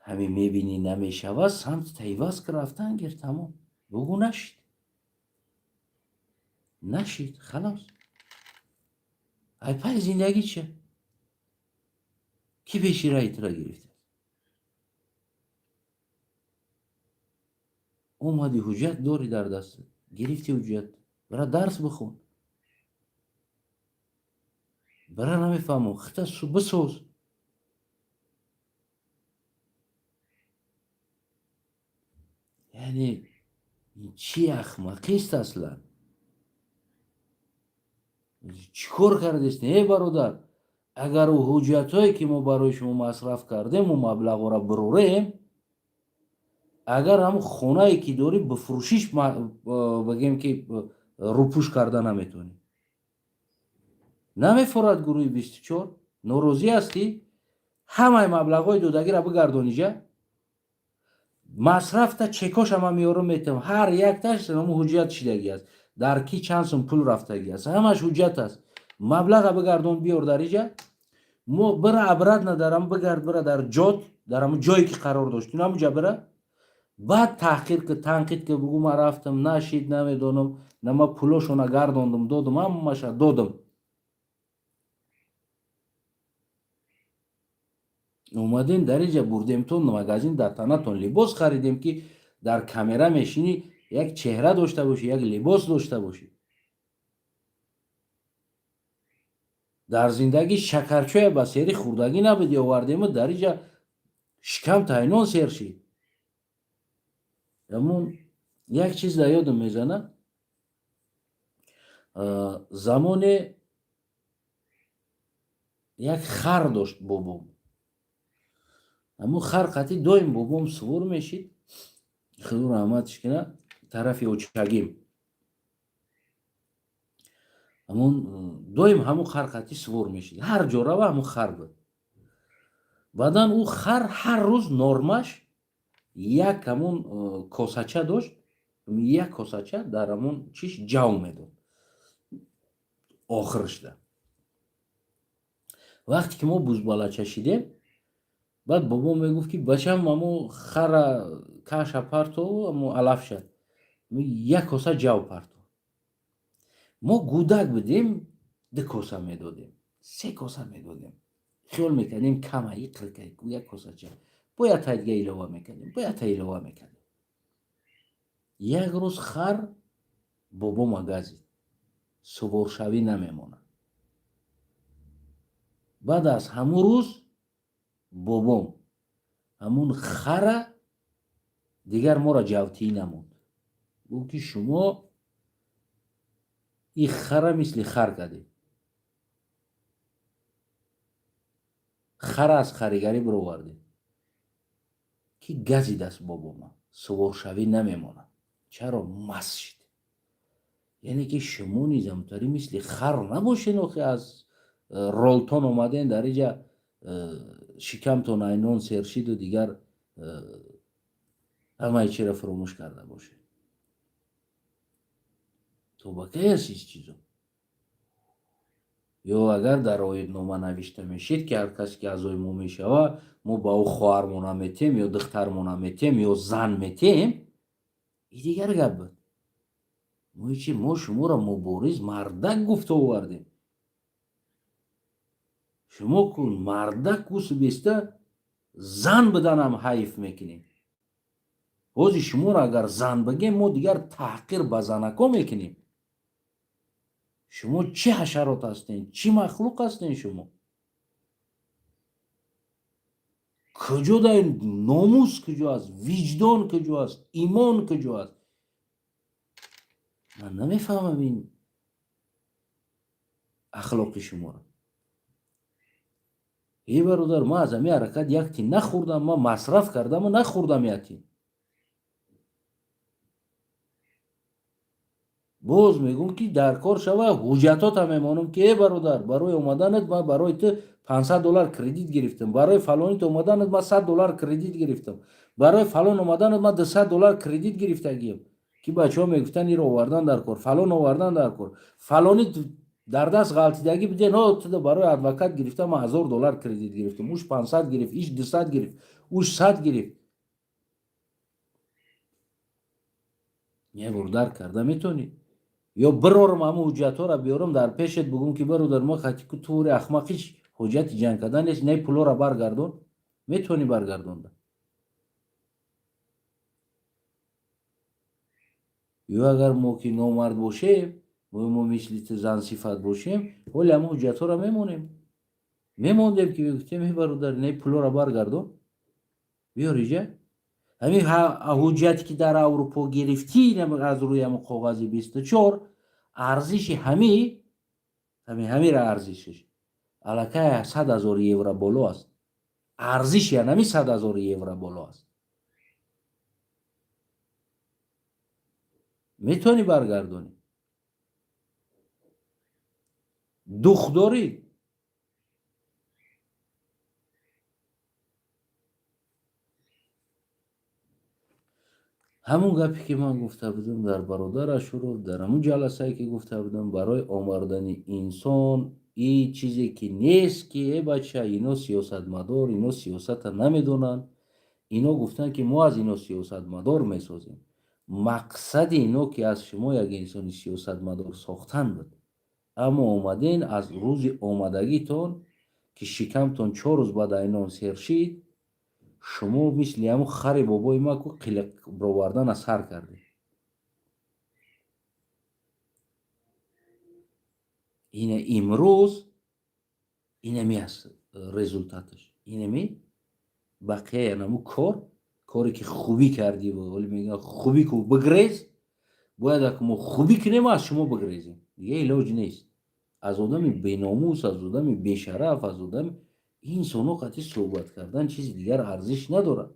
همین میبینی نمیشود سمت تیواز که رفتن گیر تمام بگو نشید خلاص ای پای زندگی چه کی پیشی رایت را گرفته اومدی حجت داری در دست گرفتی حجت برای درس بخون برای نمیفهمم خطا بسوز یعنی چی اخمقی است اصلا چیکار کردیست ای برادر اگر او حجت هایی که ما برای شما مصرف کردیم و مبلغ را بروریم اگر هم خونه که داری بفروشیش بگیم که روپوش کرده نمیتونی. نمیفورد گروه 24 نوروزی هستی همه مبلغای دودگی را بگردونیجا مصرف تا چکاش هم میارم میتم هر یک تاش همون حجت شدگی است در کی چند سوم پول رفتگی است همش حجت است مبلغ بگردون بیار در اینجا مو برا عبرت ندارم بگرد برا در جات در همون جایی که قرار داشتی همونجا برا بعد تحقیر که تنقید که بگو ما رفتم نشید نمیدونم نما پولاشو نگردوندم دادم همش دادم اومدیم در اینجا بردیم تون مغازین در تنتون لباس خریدیم که در کامera میشینی یک چهره داشته باشی یک لباس داشته باشی در زندگی شکرچای با سری خوردگی نبودی آوردیم در اینجا شکم تاینون سیر شید همون یک چیز در یادم میزنه زمان یک خر داشت بابام همون خر قطعی دویم بابام سوار میشید خیلی رحمتش کنه طرف اوچگیم همون دویم همون خر قطعی سوار میشید هر جا رو همون خر بود بعدا او خر هر روز نرمش یک همون کاسچه داشت یک کاسچه در همون چیش جو میداد آخرش ده وقتی که ما بوزبالچه شدیم بعد بابا میگفت که بچم همون خر کش پرتو همون علف شد یک کاسه جو پرتو ما گودک بودیم دو کاسه میدادیم سه کاسه میدادیم خیال میکنیم کمه یک کرکه یک کاسه چه باید تا دیگه ایلوه میکنیم باید تا ایلوه میکنیم یک روز خر بابا مگازید سوار شوی نمیمونه بعد از همون روز بابام همون خر دیگر ما را جوتی نموند بگو که شما این خر مثل خر کردی خر از خریگری برآوردی که گزید است بابا ما سوار شوی نمیمونه چرا مست شد یعنی که شما نیزم تاری مثل خر نباشین آخه از رولتون اومدین در اینجا شکمتون اینون سرشید و دیگر همه چی را فراموش کرده باشه تو با که هست ایست چیزو یا اگر در آیت نامه نوشته میشید که هر کسی که از ما میشوه ما با او خواهرمون میتیم یا دخترمون میتیم یا زن میتیم این دیگر گپ بود ما شما را مبارز مردک گفته آوردیم شما کن مردک گوش بیسته زن بدن هم حیف میکنیم بازی شما را اگر زن بگیم ما دیگر تحقیر به زنکا میکنیم شما چه حشرات هستین چی مخلوق هستین شما کجا در ناموس کجا است وجدان کجا است ایمان کجا است من نمیفهمم این اخلاق شما را ای برادر ما از همین حرکت یکتی نخوردم ما مصرف کردم و نخوردم یکتی باز میگم که در کار شوه حجتات هم میمانم که ای برادر برای اومدنت ما برای تو $500 کردیت گرفتم برای فلانیت اومدنت ما $100 کردیت گرفتم برای فلان اومدنت ما $200 کردیت گرفتگیم که بچه ها میگفتن این رو آوردن در کار فلان آوردن در کار فلانی در دست غلطیدگی بده نه تو برای ادوکات گرفتم ما $1000 کردیت گرفتم اوش 500 گرفت ایش 200 گرفت اوش 100 گرفت یه بردر کرده میتونی یا برارم همه حجت ها را بیارم در پیشت بگم که برادر ما خطی که طور اخمقیش حجت جنگ کردن نیست نه پولو را برگردون میتونی برگردون یا اگر ما که نامرد باشیم ما مثل زن صفت باشیم ولی همه حجت ها را میموندیم که بگفتیم برادر نه پولو را برگردون بیاری جا همین حجتی که در اروپا گرفتی از روی همون کاغذ 24 ارزش همین را ارزشش علاکه 100,000 یورو بالا است ارزش یعنی 100,000 یورو بالا است میتونی برگردونی. دوخ داری. همون گپی که من گفته بودم در برادر اشورов در همون جلسه که گفته بودم برای آوردن انسان این چیزی که نیست که ای بچه اینا سیاستمدار اینا سیاست نمیدونن. اینا گفتن که ما از اینا سیاستمدار میسازیم. مقصد اینا که از شما یک انسان سیاستمدار ساختن بود، اما اومدین از روز آمدگیتون که شکمتون 4 روز بعد اینان سیر شید، شما مثل همون خر بابای ما که قلق برآوردن از سر کرده. اینه امروز اینمی است رزولتاتش. اینمی بقیه یعنی کاری که خوبی کردی و ولی میگن خوبی که بگریز، باید که ما خوبی کنیم از شما بگریزیم. دیگه علاج نیست. از آدم بیناموس، از آدم بیشرف، از آدم این سونو قطعی صحبت کردن چیز دیگر ارزش نداره.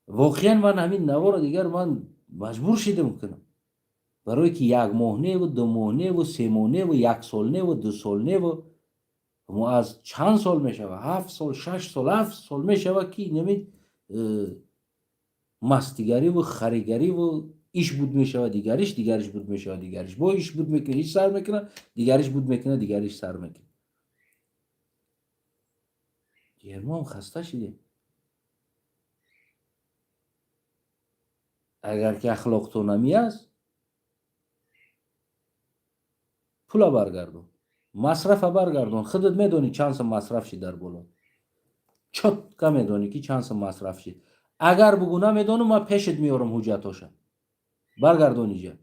واقعا من همین نوار دیگر من مجبور شدم کنم برای که 1 ماه نه و 2 ماه نه و 3 ماه نه و 1 سال نه و 2 سال نه و ما از چند سال میشوه 7 سال 6 سال 7 سال میشوه که نمید مستیگری و خریگری و ایش بود میشوه دیگریش بود میشوه دیگریش با ایش بود میکنه ایش سر میکنه دیگریش بود میکنه دیگریش سر میکنه. دیگر ما هم خسته شدیم. اگر که اخلاق تو نمی است پولا برگردون، مصرف برگردون. خودت میدونی چند سال مصرف شد در بالا، چطور که میدونی که چند سال مصرف شد. اگر بگو نمیدونم من پیشت میارم حجتاشم. برگردون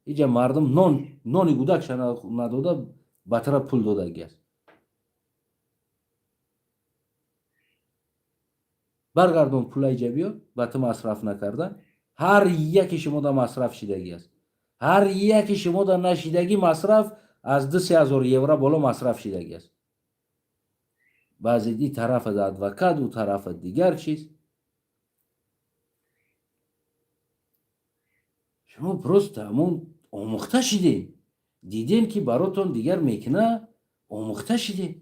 اینجا مردم نانی گودکش نداده بطر پول داده است. برگردون پول اینجا بیار بطر مصرف نکردن. هر یکی شما دا مصرف شدگی است. هر یکی شما دا نشیدگی مصرف از 2,000 یورو بالا مصرف شدگی است. بعضی دی طرف دا ادوکات و طرف دیگر چیز. شما پروست همون آموخته شدین، دیدین که براتون دیگر میکنه، آموخته شدین.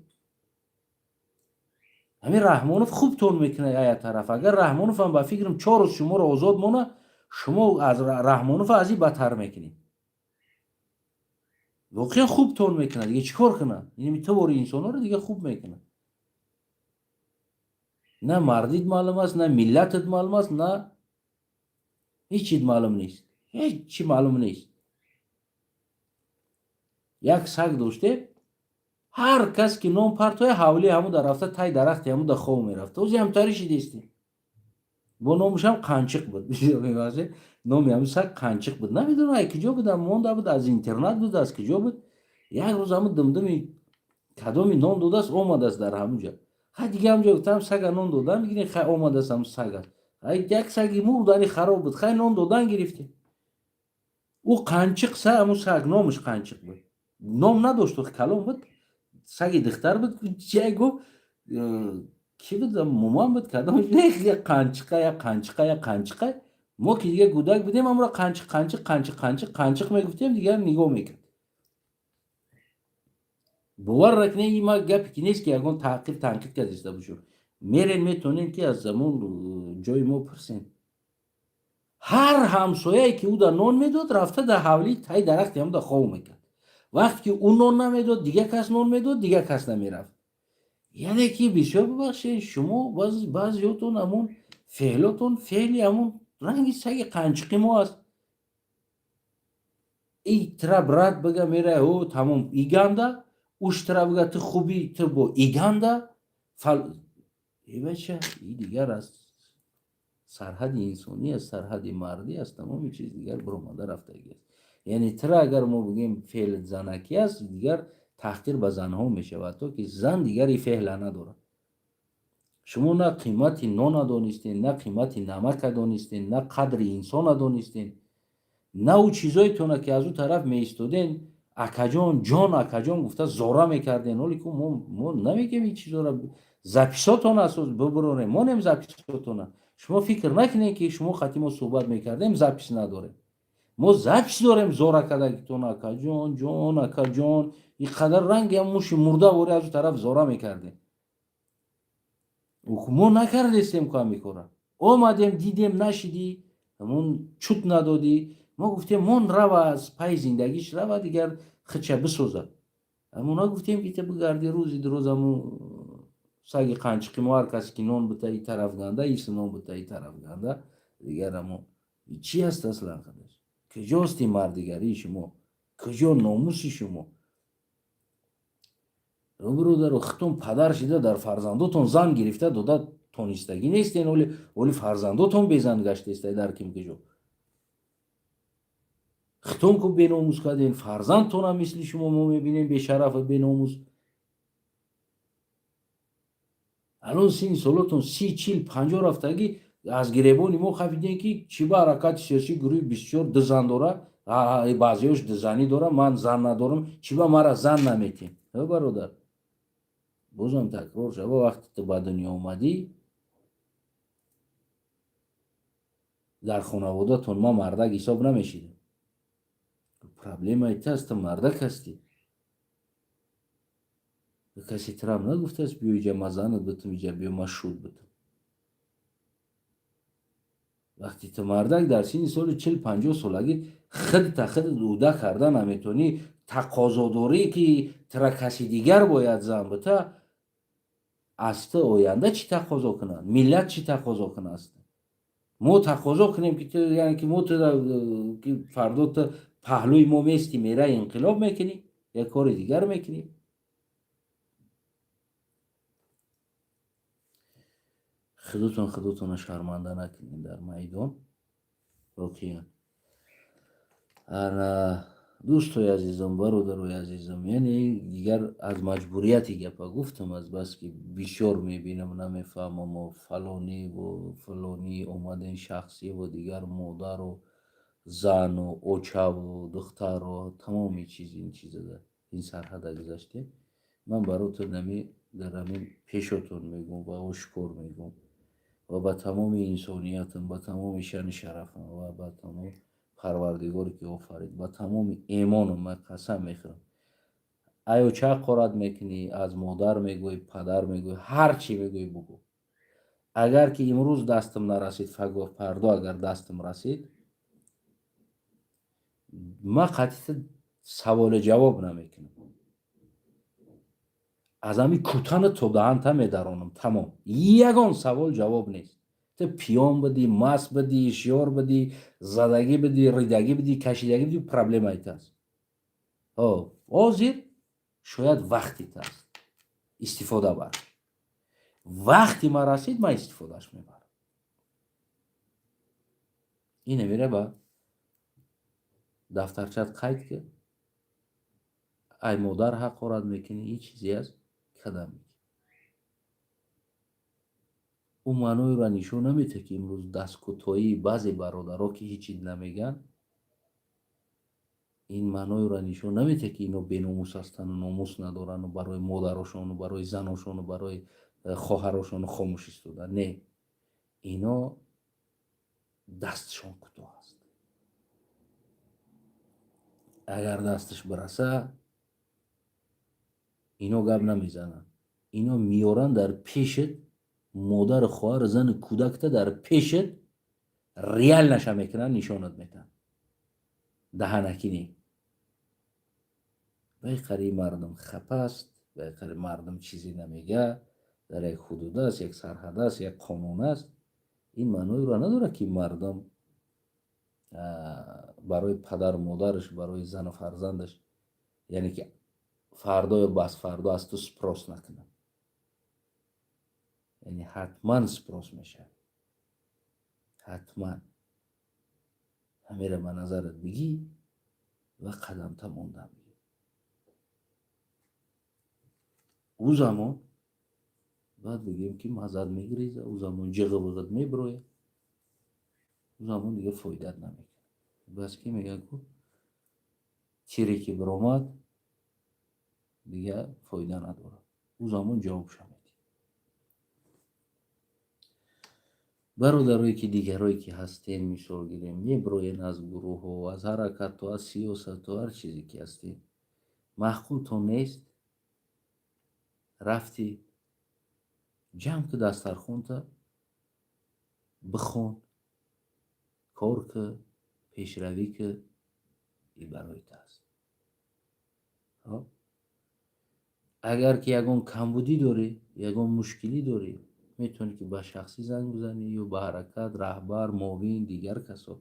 همین رحمانوف خوب تون میکنه یا طرف. اگر رحمانوف هم با فکرم 4 روز شما رو آزاد مونه، شما از رحمانوف از این بدتر میکنید. واقعا خوب تون میکنه دیگه چیکار کنه؟ یعنی تو باری انسانا رو دیگه خوب میکنه. نه مردید معلوم است، نه ملتت معلوم است، نه هیچ چیز معلوم نیست. هیچ چی معلوم نیست. یک سگ داشته، هر کس که نام پرتای حولی همون در رفته تای درخت همون در خواه میرفته. اوزی همتاری شدیستی. با نامش هم قنچق بود. نامی همون سگ قنچق بود. نمیدونم ای کجا بود، مونده بود، از اینترنت بود، از کجا بود. یک روز همون دمدمی کدامی نان داده است آمده است در همونجا. خیلی دیگه همونجا گفتم سگ نان دادن میگین خیلی آمده است همون سگ. یک سگی مردنی خراب بود، خیلی نان دادن گرفتی. او قنچق سگ، همون سگ نامش قنچق بود. نام نداشت، کلام بود. سگی دختر بود. چه گفت کی بود؟ مامان بود. کدامش نه قنچقه. ما که دیگه گودک بودیم امرا قنچق میگفتیم دیگه نگاه میکرد. باور نکنه این ما گپی که نیست که یگان تحقیق کردیسته باشم. میرین میتونین که از زمان جای ما پرسین. هر همسایه که او در نان میداد رفته در حولی تای درخت هم در خواه میکرد. وقتی که اون نان نمیداد دیگه کس نان میداد دیگه کس نمیرفت. یعنی که بسیار ببخشید شما بعضیاتون همون فعلاتون فعلی همون رنگی سگ قنچقی ما است. ای طرف رد بگه میره او تمام ایگانده، اوش طرف بگه تو خوبی تو با ایگانده ای بچه ای دیگر است سرحد انسانی است، سرحد مردی است، تمام چیز دیگر برآمده رفته است. یعنی ترا اگر ما بگیم فعل زنکی است دیگر تحقیر به زنها می شود تا که زن دیگر این فعل نداره. شما نه قیمت نان دانستین، نه قیمت نمک دانستین، نه قدر انسان دانستین، نه او چیزایی تونه که از اون طرف می ایستادین اکجان گفته زارا میکردین. ولی که ما نمیگیم این چیزا رو زپیساتون اساس ببرونه، ما نمی زپیساتونه. شما فکر نکنید که شما خاطی ما صحبت میکردیم زپش نداریم. ما زپش داریم. زورا کدکتون اکا جان جان اکا جان اینقدر رنگ هم موش مرده وری از طرف زورا میکردیم. ما نکردیم که میکنه. آمدیم دیدیم نشدی همون چوت ندادی. ما گفتیم من رو از پای زندگیش رو دیگر خچه بسوزد. اونا گفتیم که بگردی روزی دروز همون سگ قنچقی ما هر کسی که نون بته ای طرف گنده ایست نون بته ای طرف گنده دیگر همون چی هست اصلا خودش؟ کجاستی مردگری شما؟ کجا ناموسی شما؟ رو برادر اختون پدر شده در فرزنداتون زن گرفته داده تونستگی نیستین ولی فرزنداتون بزن گشته است در کم کجا ختون کو بیناموس کردین فرزندتون هم مثل شما ما میبینیم به شرف بیناموس. الان سین سالتون 30 40 50 رفتگی از گریبانی ما خفیدین که چی با حرکت سیاسی گروه بسیار دزن داره بعضیش دزنی داره من زن ندارم چی با مرا زن نمیتین. برادر بازم تکرار شد وقتی تو به دنیا اومدی در خانواده‌تون ما مردک حساب نمیشیدیم. پرابلم ایت است مردک هستی. به کسی ترام نگفته است بیو اینجا مزانت بتم اینجا بیو مشهود بتم. وقتی تو مردک در سین سال 40 50 سالگی خود تا خود دوده کردن نمیتونی تقاضا داری که ترا کسی دیگر باید زن بته از تو آینده چی تقاضا کنن ملت چی تقاضا کنه است ما تقاضا کنیم که تو یعنی که ما تو که فردا تو پهلوی ما میستی میره انقلاب میکنی یا کار دیگر میکنی. خودتون شرمنده نکنین در میدان. اوکی انا دوستای عزیزم برادرای عزیزم یعنی دیگر از مجبوریتی گپا گفتم از بس که بیشور میبینم نمیفهمم و فلانی اومدن شخصی و دیگر مادر و زن و اوچه و دختر و تمامی چیز این چیزا ده این سرحد گذاشته. من براتون نمی در همین پیشتون میگم و اشکر میگم و با تمام انسانیتم با تمام شان شرفم و با تمام پروردگاری که آفرید با تمام ایمانم من قسم میخورم ایو چه قرات میکنی از مادر میگوی پدر میگوی هر چی میگوی بگو. اگر که امروز دستم نرسید فردا اگر دستم رسید من قطعا سوال جواب نمیکنم. از همین کوتاه تو دهنت میدرانم تمام یگان سوال جواب نیست. تو پیام بدی ماس بدی شیار بدی زدگی بدی ریدگی بدی کشیدگی بدی پرابلم ایت است. حاضر شاید وقتی است استفاده بر وقتی ما رسید من استفادهش میبرم. اینه میره با دفترچت قید که ای مادر حقارت میکنی این چیزی است کدام میگی اون معنی را نشون نمیده که امروز دست کوتاهی بعضی برادرها که هیچی نمیگن این معنی را نشون نمیده که اینا بیناموس هستن و ناموس ندارن و برای مادرشون و برای زنشون و برای خواهرشون خاموش ایستادن. نه اینا دستشون کوتاه است. اگر دستش برسه اینا گپ نمیزنن. اینا میارن در پیشت مادر خواهر زن کودکت در پیشت ریال نشه میکنن نشانت میدن دهنکی نی. بالاخره مردم خفه است. بالاخره مردم چیزی نمیگه. در یک حدود است یک سرحد است یک قانون است. این معنی را نداره که مردم برای پدر مادرش برای زن و فرزندش یعنی که فردا یا بس فردا از تو سپراس نکنه. یعنی حتما سپراس میشه حتما همیره به نظرت بگی و قدم تا موندم بگی. او زمان باید بگیم که مزد میگریزه او زمان جغه بغد میبروه او زمان دیگه فایدت نمیکنه. بس که میگه که چیری که برامد دیگه فایده نداره او زمان جواب شمید. бародарое ки дигаре ки ҳастем, мисол гирем, меброен аз гурӯҳҳо, аз ҳаракату, аз сиёсату ҳар чизе ки ҳастем. маъқултон нест рафтӣ ҷамъ ки дастархонта бихон, кор кӣ, пешравӣ кӣ, и бароит аст. агар ки ягон камбудӣ дорӣ, ягон мушкилӣ дорӣ, метавонӣ ки ба шахсӣ занг бизанӣ ё ба ҳаракат, раҳбар, муовин, дигар касо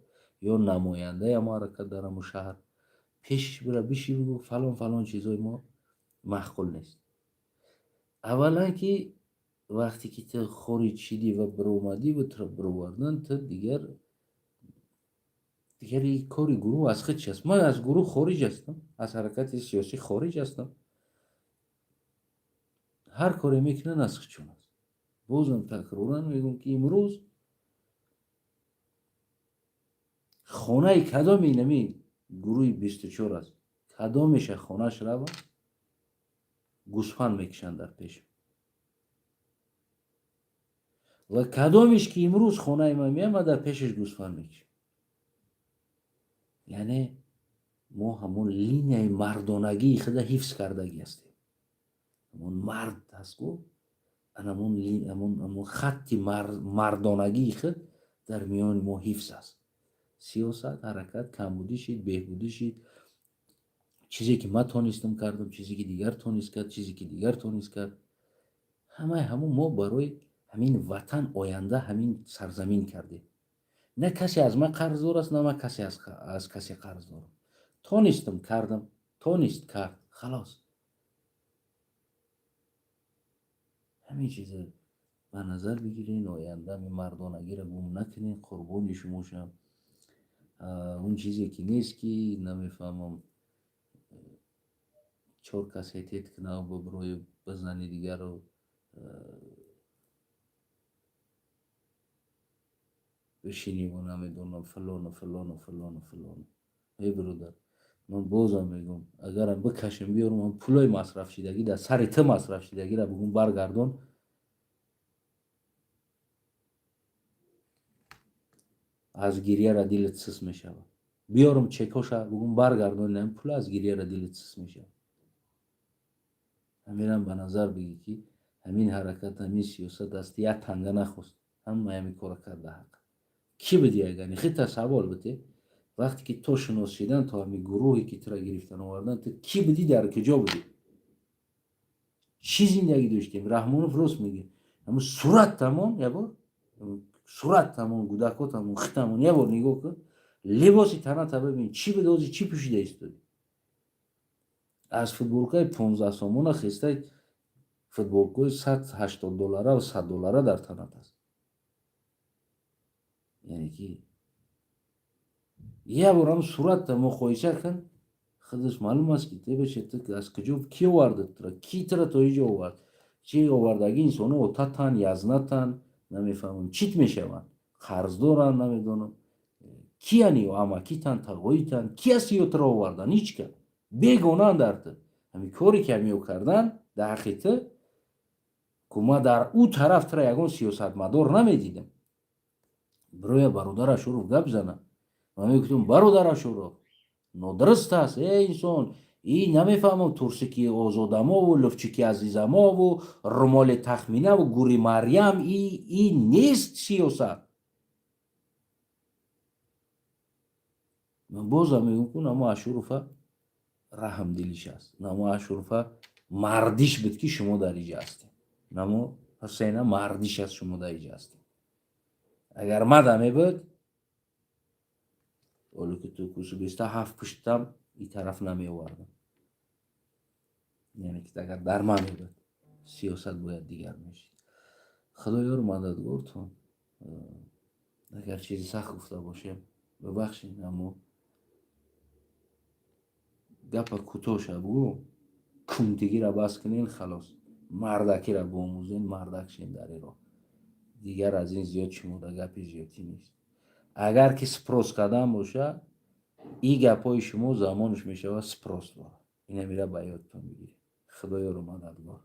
ё намояндаи ҳамон ҳаракат дар ҳамон шаҳр пешиш бира бишӣ бигӯ фалон фалон чизҳои мо маъқул нест. аввалан ки вақте ки ту хориҷ шидӣ ва биромадӣ ба бировардан, ту дигар кори гурӯҳ аз худ чи аст. ман аз гурӯҳ хориҷ ҳастам, аз ҳаракати сиёсӣ хориҷ ҳастам. ҳар коре мекунанд аз худшон аст. бозам такроран мегӯям ки имрӯз хонаи кадоми нами гурӯҳи 24 аст, кадомеша хонаш рава гӯсфанд мекушанд дар пешам. ва кадомеш ки имрӯз хонаи ман меомад, дар пешаш гӯсфанд мекушам. яъне мо ҳамон линияи мардонагии худа ҳифз кардаги ҳастем. ҳамон мард ҳастгу, ҳамон хатти мардонагии худ дар миёни мо ҳифз аст. сиёсат, ҳаракат, камбудӣ шид, беҳбудӣ шид, чизе ки ман тонистам кардам, чизе ки дигар тонист кард, чизе ки дигар тонист кард, ҳамаи ҳамон мо барои ҳамин ватан оянда ҳамин сарзамин кардем. на касе аз ман қарздор аст, на ман аз касе қарздорам. тонистам кардам, тонист кард, халос. ҳамин чиза ба назар бигирен, оянда ҳамин мардонагиро гум накунен. қурбони шумо шам. он чизе ки нест ки намефаҳмам 4 кас ҳетед кунав ба бирои ба зани дигарро бишиниву намедонам фалону фалону фалону фалону. биродар, ман бозам мегӯям, агарам бикашем биёрам он пулои масрафшидагӣ дар сари ту масрафшидагиро бигӯм баргардон, аз гирьяра дилат сис мешавад. биёрам чекоша бигӯм баргардон, ин пула аз гирьяра дилат сис мешавад. ҳаминам ба назар бигир ки ҳамин ҳаракат, ҳамин сиёсат аст, як танга нахост, ҳамаи ҳамин кора карда ҳақ. кӣ будӣ агани? хита савол бите. вақте ки то шинос шидан, то ҳамин гурӯҳе ки туро гирифтан овардан, ту кӣ будӣ, дар куҷо будӣ? чӣ зиндагӣ доштем? раҳмонов рост мегӯяд. ҳамн суратамон ябор, суратамон, гӯдакотамон, хитамон ябор нигоҳ кун. либоси таната бибин, чӣ буда ҳозир, чӣ пӯшида истоди? аз футболкаи 15 сомона хистай футболкаи $180 ва $100 дар танат аст. яъне ки ябор ҳам суратта муқоиса кун, худаш маълум аст ки тебаша ту аз куҷо, ки оварда туро, ки туро то иҷо овард? чи овардаги инсоно отатан, язнатан, намефаҳмам чит мешаванд, қарздоранд, намедонам кияни, амакитан, тағоитан, ки аст ё туро овардан? ҳеҷ кас бегонаанд дар ту. ҳамин коре ки ҳамиё кардан дар ҳаққи ту, ку ман дар ӯ тараф туро ягон сиёсатмадор намедидам. бироя бародар Ашуров гап зана, ман мегуфтам бародар Ашуров нодуруст аст, инсон ин намефаҳмам турсики озодамову луфчики азизамову румоли тахминаву гури марьям, ин нест сиёсат. ман бозам мегӯям ку намо Ашурофа раҳмдилиш аст, намо Ашурофа мардиш буд ки шумо дар иҷа ҳастед, намо ҳусейна мардиш аст шумо дар иҷа ҳастед. агар мада мебуд, оле ки ту куси 27 пуштам ин тараф намеовардам. яъне ки агар дар ман мебуд, сиёсат бояд дигар мешид. худоёр мададгортон. агар чизи сахт гуфта бошем бибахшед, аммо гапа кӯтоҳ бигӯ, кунтигиро бас кунен, халос, мардакиро биомӯзен, мардак шен дар ин роҳ. дигар аз ин зиёд шумода гапи зиёдӣ нест. агар ки спрос кардан бошад, ин гапҳои шумо замонаш мешавад спрос дорад. инамира ба ёдтон бигиред. худоёру мададгор.